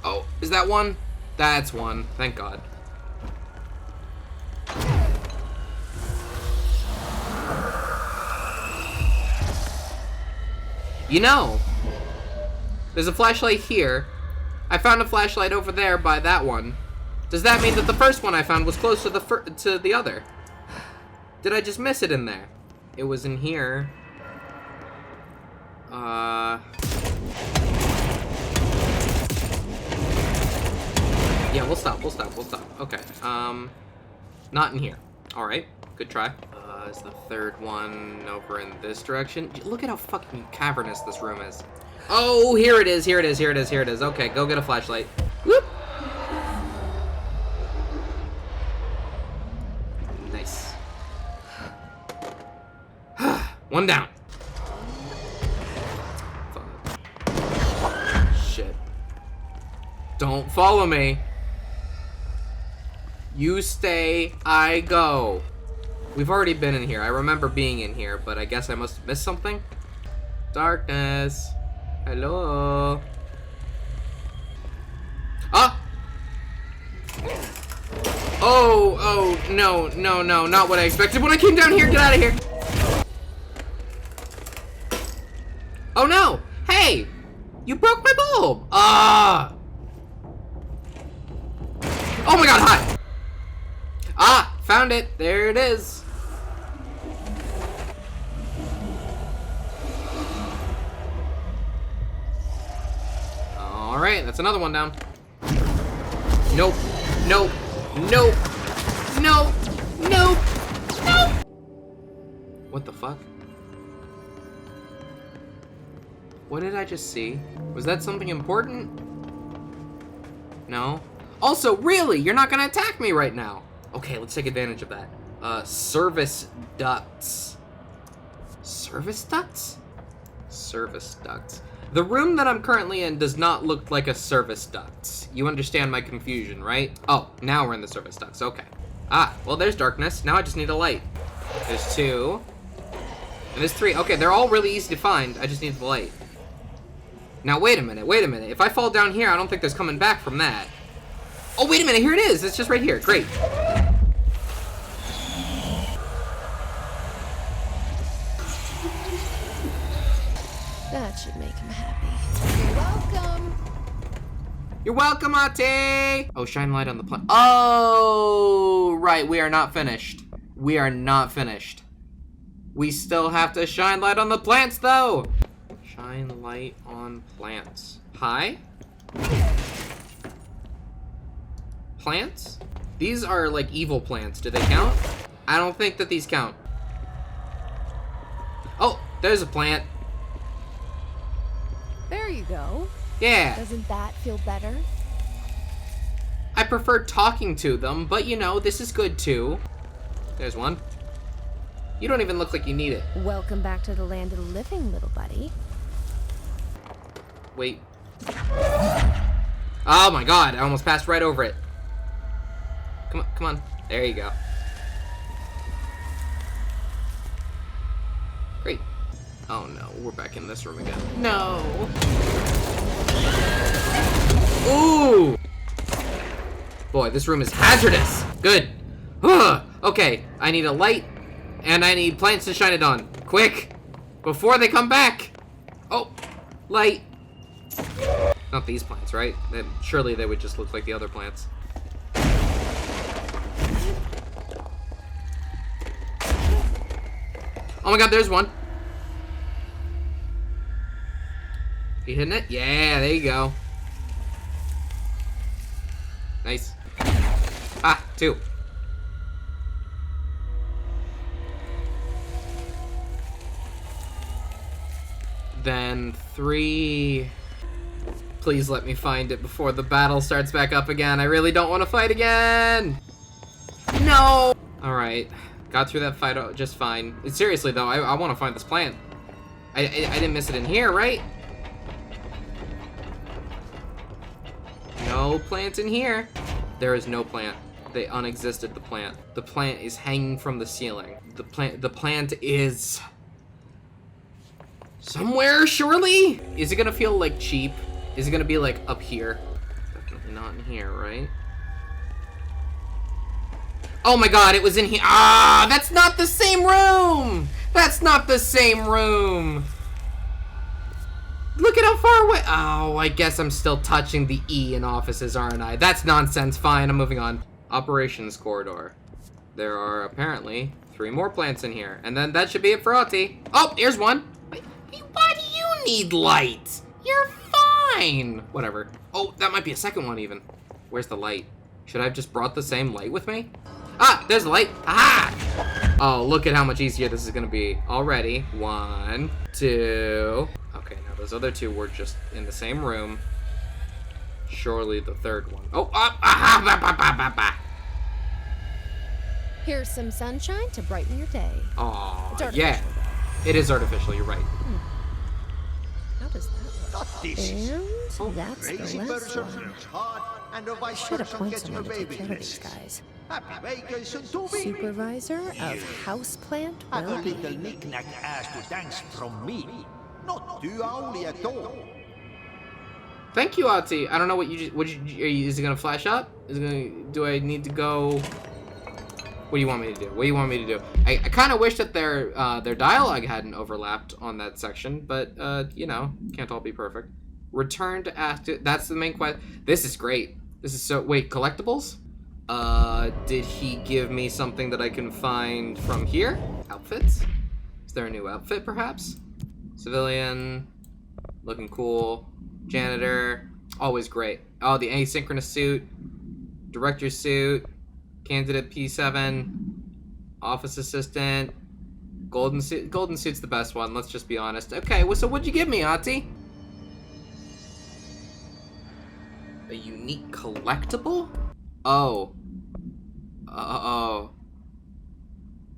Oh, is that one? That's one. Thank god. You know, there's a flashlight here. I found a flashlight over there by that one. Does that mean that the first one I found was close to the other? Did I just miss it in there? It was in here. Yeah, we'll stop. Okay, not in here. Alright, good try. Is the third one over in this direction? Look at how fucking cavernous this room is. Oh, here it is. Okay, go get a flashlight. Whoop! Nice. One down. Shit. Don't follow me. You stay, I go. We've already been in here. I remember being in here, but I guess I must have missed something. Darkness. Hello. Ah! Oh, no, not what I expected when I came down here. Get out of here. Oh no! Hey! You broke my bulb! Ah! Oh my god, hi! Ah! Found it! There it is! Alright, that's another one down. Nope. Nope. Nope. Nope. Nope. Nope! What the fuck? What did I just see? Was that something important? No? Also, really? You're not gonna attack me right now? Okay, let's take advantage of that. Service ducts. Service ducts? Service ducts. The room that I'm currently in does not look like a service ducts. You understand my confusion, right? Oh, now we're in the service ducts, okay. Ah, well there's darkness. Now I just need a light. There's 2. And there's 3. Okay, they're all really easy to find. I just need the light. Now, wait a minute. If I fall down here, I don't think there's coming back from that. Oh, wait a minute. Here it is. It's just right here. Great. That should make him happy. You're welcome. You're welcome, Ate. Oh, shine light on the plant. Oh, right. We are not finished. We still have to shine light on the plants, though. Shine light on plants. Hi? Plants? These are like evil plants. Do they count? I don't think that these count. Oh, there's a plant. There you go. Yeah. Doesn't that feel better? I prefer talking to them, but you know, this is good too. There's one. You don't even look like you need it. Welcome back to the land of the living, little buddy. Wait. Oh my god, I almost passed right over it. Come on. There you go. Great. Oh no, we're back in this room again. No. Ooh. Boy, this room is hazardous. Good. Ugh. Okay, I need a light, and I need plants to shine it on. Quick, before they come back. Oh, light. Not these plants, right? Surely they would just look like the other plants. Oh my god, there's one. You hitting it? Yeah, there you go. Nice. Ah, 2. Then 3. Please let me find it before the battle starts back up again. I really don't want to fight again. No! Alright. Got through that fight just fine. Seriously, though, I want to find this plant. I didn't miss it in here, right? No plant in here. There is no plant. They unexisted, the plant. The plant is hanging from the ceiling. The plant is... somewhere, surely? Is it gonna feel, like, cheap? Is it gonna be, like, up here? Definitely not in here, right? Oh my god, it was in here. Ah, that's not the same room! That's not the same room! Look at how far away. Oh, I guess I'm still touching the E in offices, aren't I? That's nonsense. Fine, I'm moving on. Operations corridor. There are apparently 3 more plants in here. And then that should be it for Oti. Oh, here's one. Wait, what do you need light. You're fine. Whatever. Oh, that might be a second one even. Where's the light? Should I have just brought the same light with me? Ah, there's the light. Aha! Oh, look at how much easier this is gonna be already. 1, 2. Okay, now those other two were just in the same room. Surely the third one. Oh, aha! Bah, bah, bah, bah, bah. Here's some sunshine to brighten your day. Oh, It's yeah. artificial, though. It is artificial, you're right. How does that work? And that's the Crazy last person one. works hard, and the vice Should have person point gets her someone to take baby care of these dress. guys. Happy vacation to baby. Supervisor of houseplant Have a well-being. little knick-knack ass to thanks from me. Not too owly at all. Thank you, Ati. I don't know what you just, is it gonna flash up? Do I need to go? What do you want me to do? What do you want me to do? I kind of wish that their dialogue hadn't overlapped on that section, but you know, can't all be perfect. Return to ask. That's the main question. This is great. This is so. Wait, collectibles? Did he give me something that I can find from here? Outfits? Is there a new outfit, perhaps? Civilian, looking cool. Janitor, always great. Oh, the asynchronous suit, director's suit, candidate P7, office assistant, golden suit. Golden suit's the best one. Let's just be honest. Okay, well, so what'd you give me, Auntie? A unique collectible? Oh.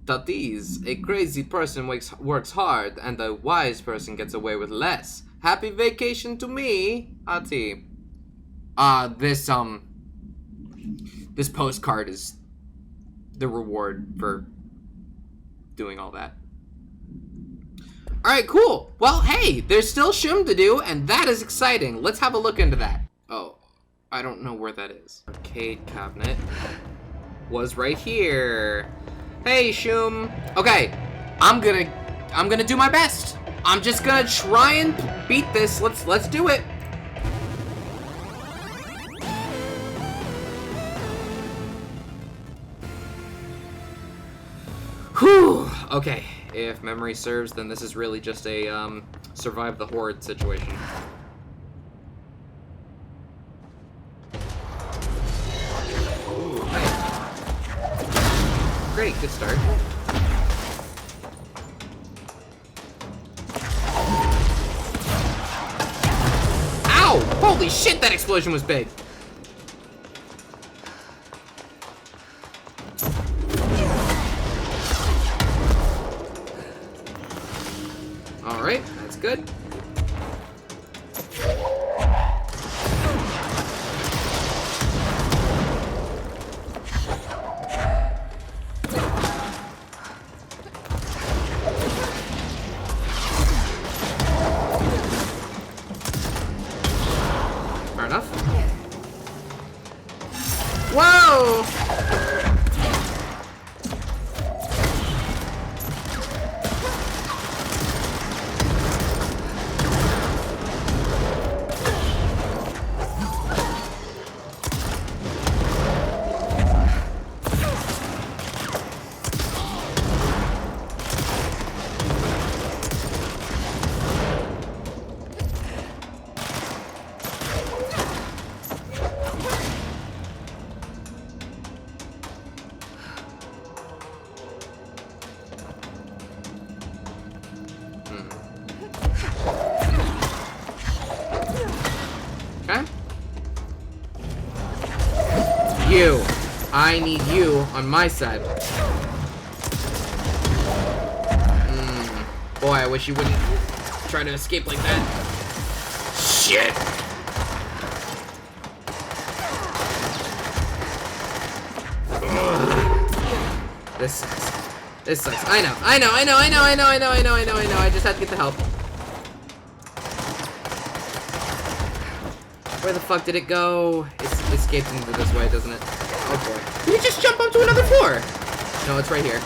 That is, a crazy person works hard, and a wise person gets away with less. Happy vacation to me, Ati. This postcard is the reward for doing all that. Alright, cool. Well, hey, there's still Shum to do, and that is exciting. Let's have a look into that. Oh, I don't know where that is. Arcade cabinet was right here. Hey, Shum. Okay, I'm gonna do my best. I'm just gonna try and beat this. Let's do it. Whew. Okay, if memory serves, then this is really just a survive the horde situation. Ooh, nice. Great, good start. Ow! Holy shit, that explosion was big. Alright, that's good. Fair enough. Whoa! Okay. You. I need you on my side. Boy, I wish you wouldn't try to escape like that. Shit. Ugh. This sucks. This sucks. I know. I just had to get the help. Where the fuck did it go? It's escaped into this way, doesn't it? Oh boy. Can you just jump up to another floor? No, it's right here.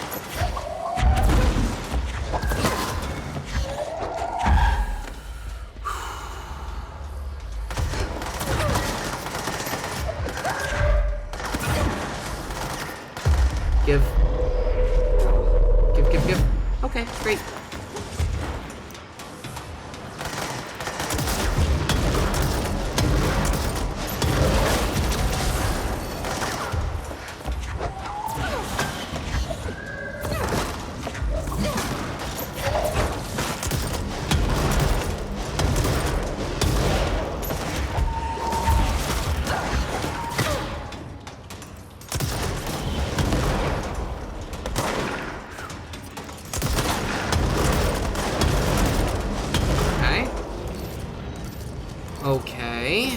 Give. Okay.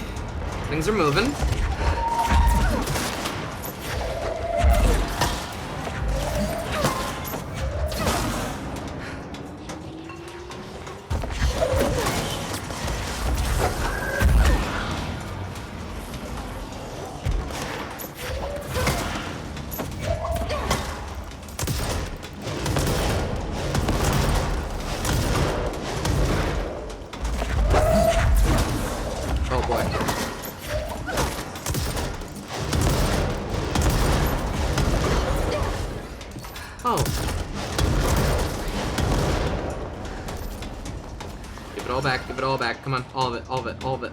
Things are moving. Oh boy. Oh. Give it all back, give it all back. Come on, all of it, all of it, all of it.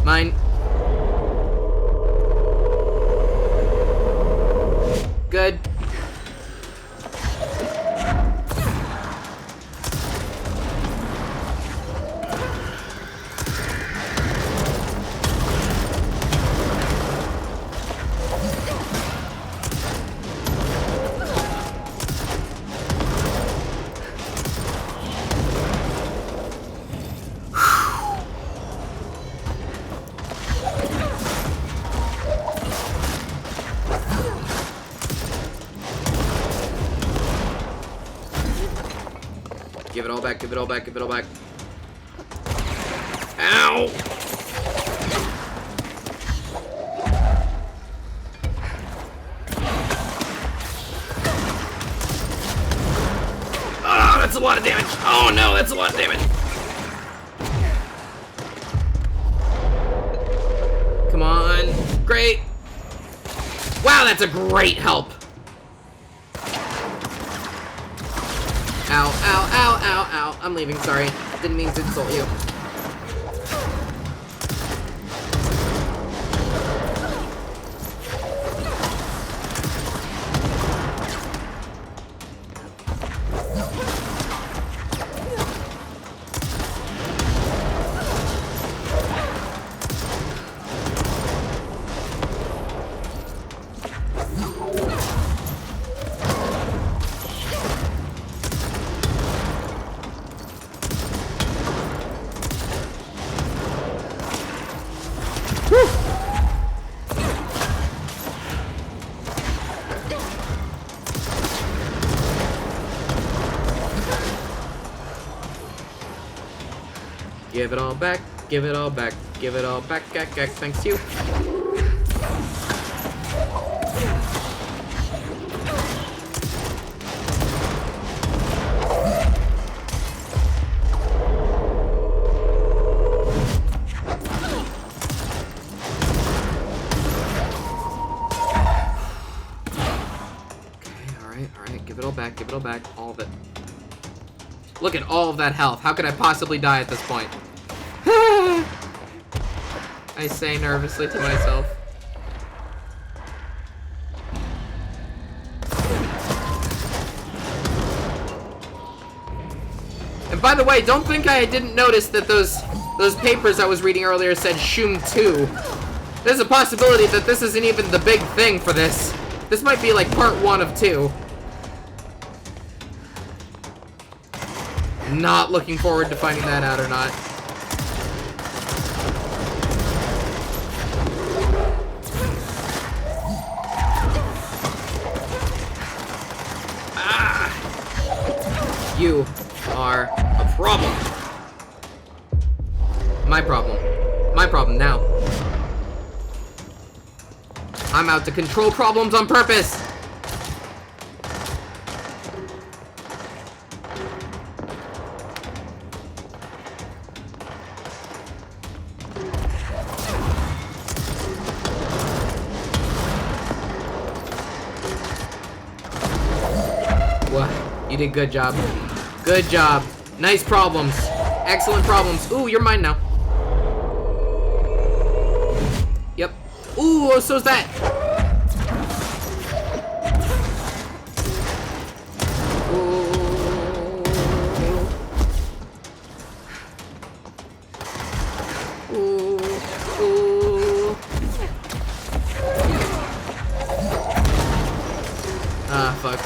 Mine. Good. Give it all back, give it all back, give it all back. Ow! Ah, that's a lot of damage. Oh no, that's a lot of damage. Come on. Great. Wow, that's a great help. Ow, ow, ow, ow, ow. I'm leaving, sorry. Didn't mean to insult you. Give it all back, give it all back, give it all back, thanks you. Alright, give it all back, all of it. Look at all of that health. How could I possibly die at this point? I say nervously to myself. And by the way, don't think I didn't notice that those papers I was reading earlier said Shum 2. There's a possibility that this isn't even the big thing for this. This might be like part 1 of 2. Not looking forward to finding that out or not. Ah! You are a problem. My problem. My problem now. I'm out to control problems on purpose. You did good job. Good job. Nice problems. Excellent problems. Ooh, you're mine now. Yep. Ooh, so's that. fuck.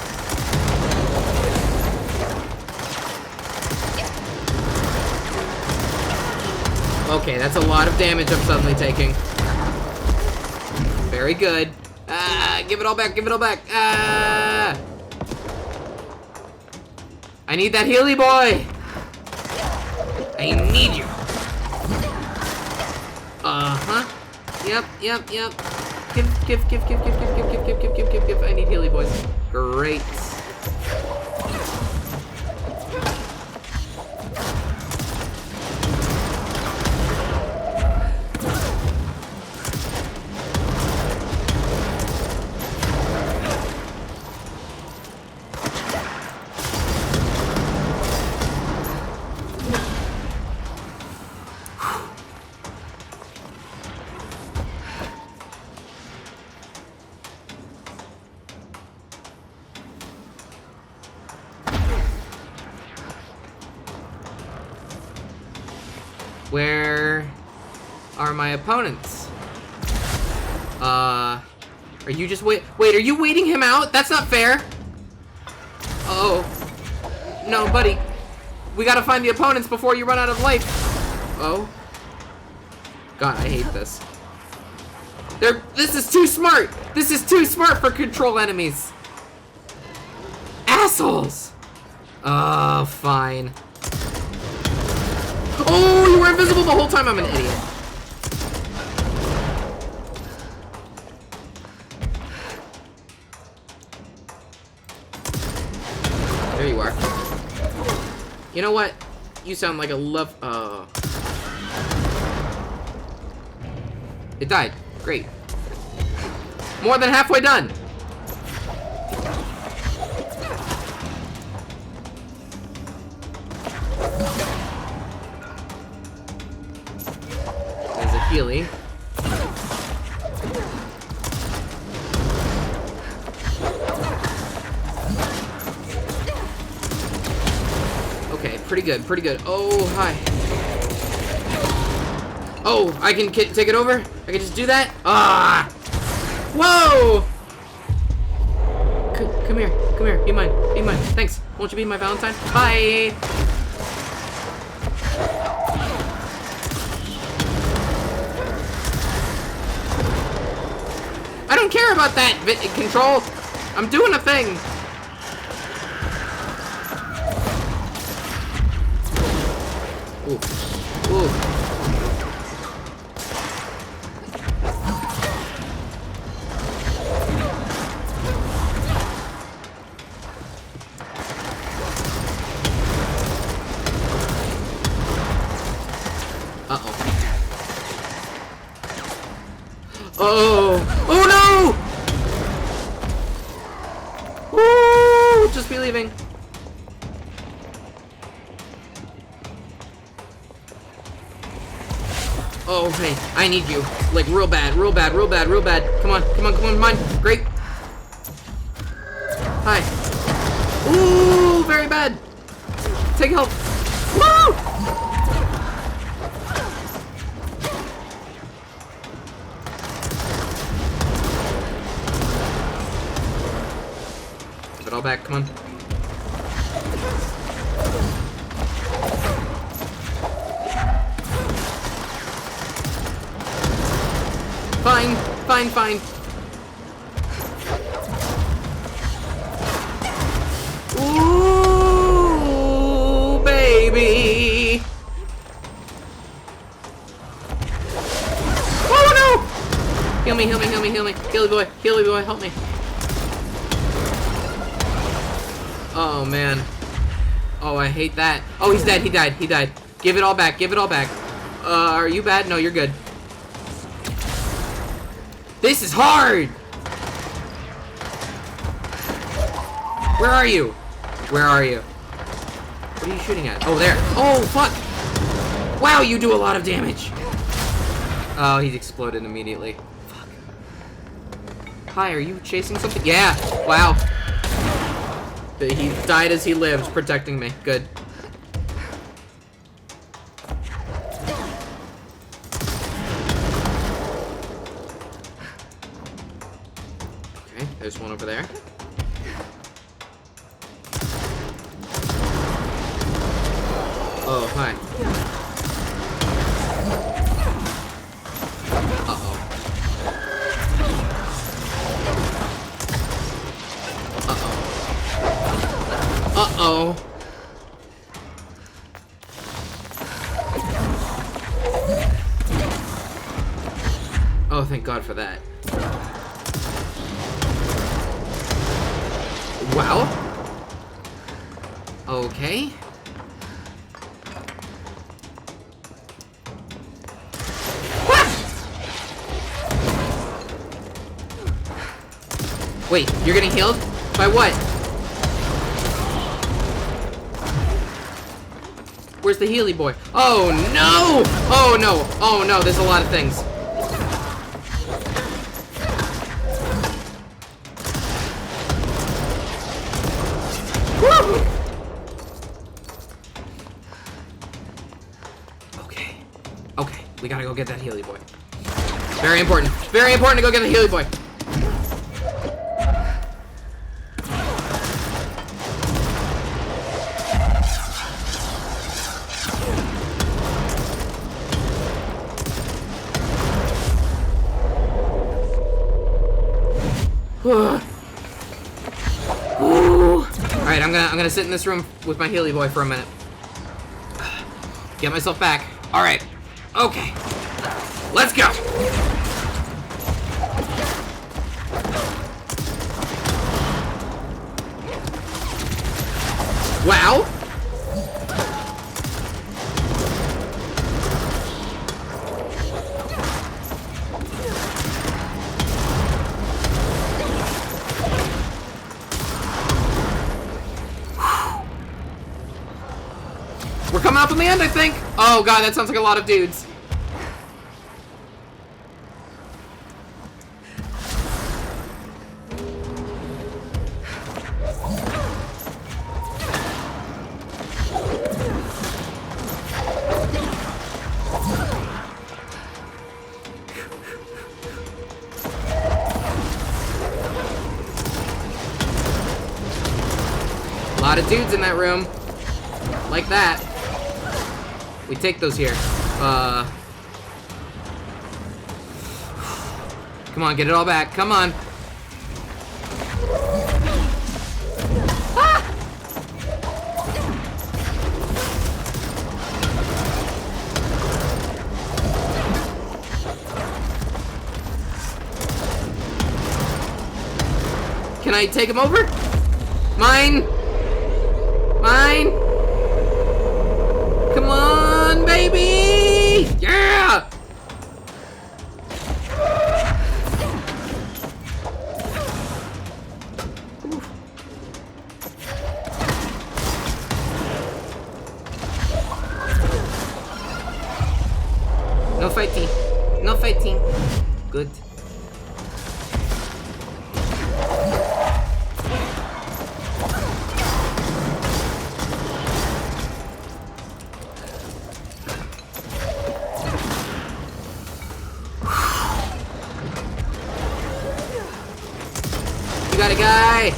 Okay, that's a lot of damage I'm suddenly taking. Very good. Ah, give it all back, give it all back. Ah! I need that Healy boy! I need you. Uh-huh. Yep. Give. I need Healy boys. Great. Where are my opponents? Are you just wait, are you waiting him out? That's not fair. Oh. No, buddy. We gotta find the opponents before you run out of life. Oh. God, I hate this. This is too smart. This is too smart for control enemies. Assholes. Oh, fine. Oh, you were invisible the whole time. I'm an idiot. There you are. You know what? You sound like a love. It died. Great. More than halfway done. There's a Healy. Okay, pretty good, pretty good. Oh, hi. Oh, I can take it over? I can just do that? Ah! Whoa! Come here, be mine, Thanks. Won't you be my Valentine? Bye! I don't care about that, control! I'm doing a thing! Ooh. Ooh. Oh! Oh no! Ooh! Just be leaving. Oh, hey, I need you. Like, real bad. Come on, mine. Great. Hi. Ooh, very bad. Take help. Woo! Give it all back, come on. Fine. Ooh, baby. Oh no! Heal me. Healy boy, help me. Oh man. Oh, I hate that. Oh, he's dead, he died. Give it all back. Are you bad? No, you're good. This is hard! Where are you? What are you shooting at? Oh, there. Oh, fuck! Wow, you do a lot of damage! Oh, he exploded immediately. Fuck. Hi, are you chasing something? Yeah! Wow. He died as he lived, protecting me. Good. There's one over there. Oh, hi. Uh-oh. Oh, thank God for that. Wow. Okay. Wait, you're getting healed? By what? Where's the Healy boy? Oh no! Oh no! Oh no, there's a lot of things. Woo! Okay. Okay, we gotta go get that Healy boy. Very important. Very important to go get the Healy boy. Alright, I'm gonna sit in this room with my Healy boy for a minute. Get myself back. Alright. Okay. Let's go! Wow! We're coming up on the end, I think. Oh god, that sounds like a lot of dudes. A lot of dudes in that room. Like that. We take those here. Come on, get it all back. Come on. Ah! Can I take him over? Mine. Mine. Come on, baby! Yeah! No fighting. No fighting. Good. You got a guy!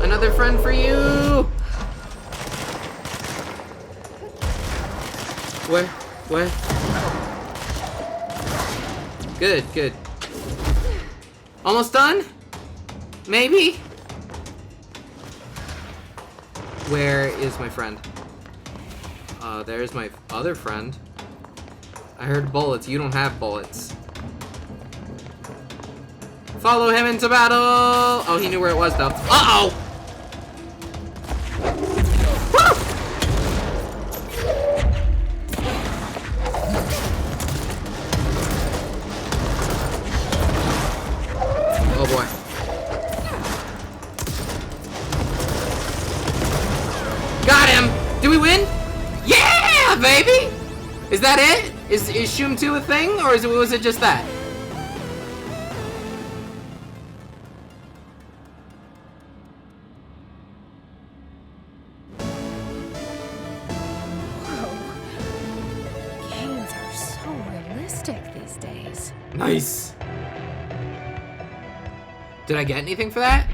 Another friend for you! Where? Where? Good, good. Almost done? Maybe? Where is my friend? There's my other friend. I heard bullets. You don't have bullets. Follow him into battle! Oh, he knew where it was, though. Uh-oh! Woo! Oh, boy. Got him! Do we win? Yeah, baby! Is that it? Is Shum 2 a thing, or was it just that? These days. Nice. Did I get anything for that?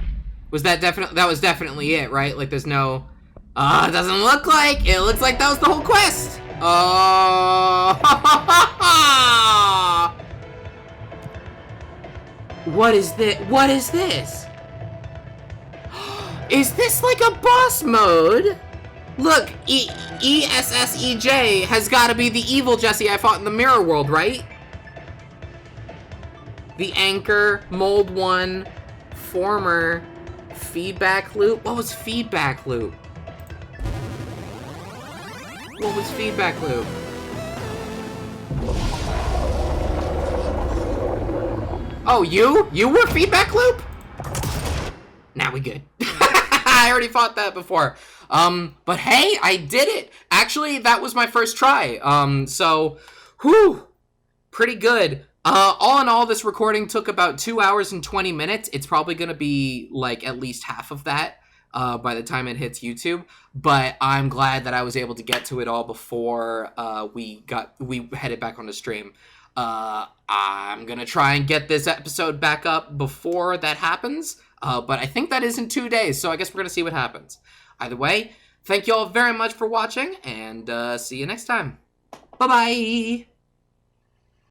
Was that definitely it, right? Like there's no It doesn't look like. It looks like that was the whole quest. What is this? What is this? Is this like a boss mode? Look, ESSEJ has got to be the evil Jesse I fought in the mirror world, right? The anchor, mold 1, former, feedback loop. What was feedback loop? What was feedback loop? Oh, you? You were feedback loop? Now we good. I already fought that before. But hey, I did it. Actually, that was my first try. So, whew, pretty good. All in all, this recording took about 2 hours and 20 minutes. It's probably gonna be like at least half of that by the time it hits YouTube. But I'm glad that I was able to get to it all before we headed back on the stream. I'm gonna try and get this episode back up before that happens. But I think that is in 2 days, so I guess we're gonna see what happens. Either way, thank you all very much for watching, and see you next time. Bye-bye!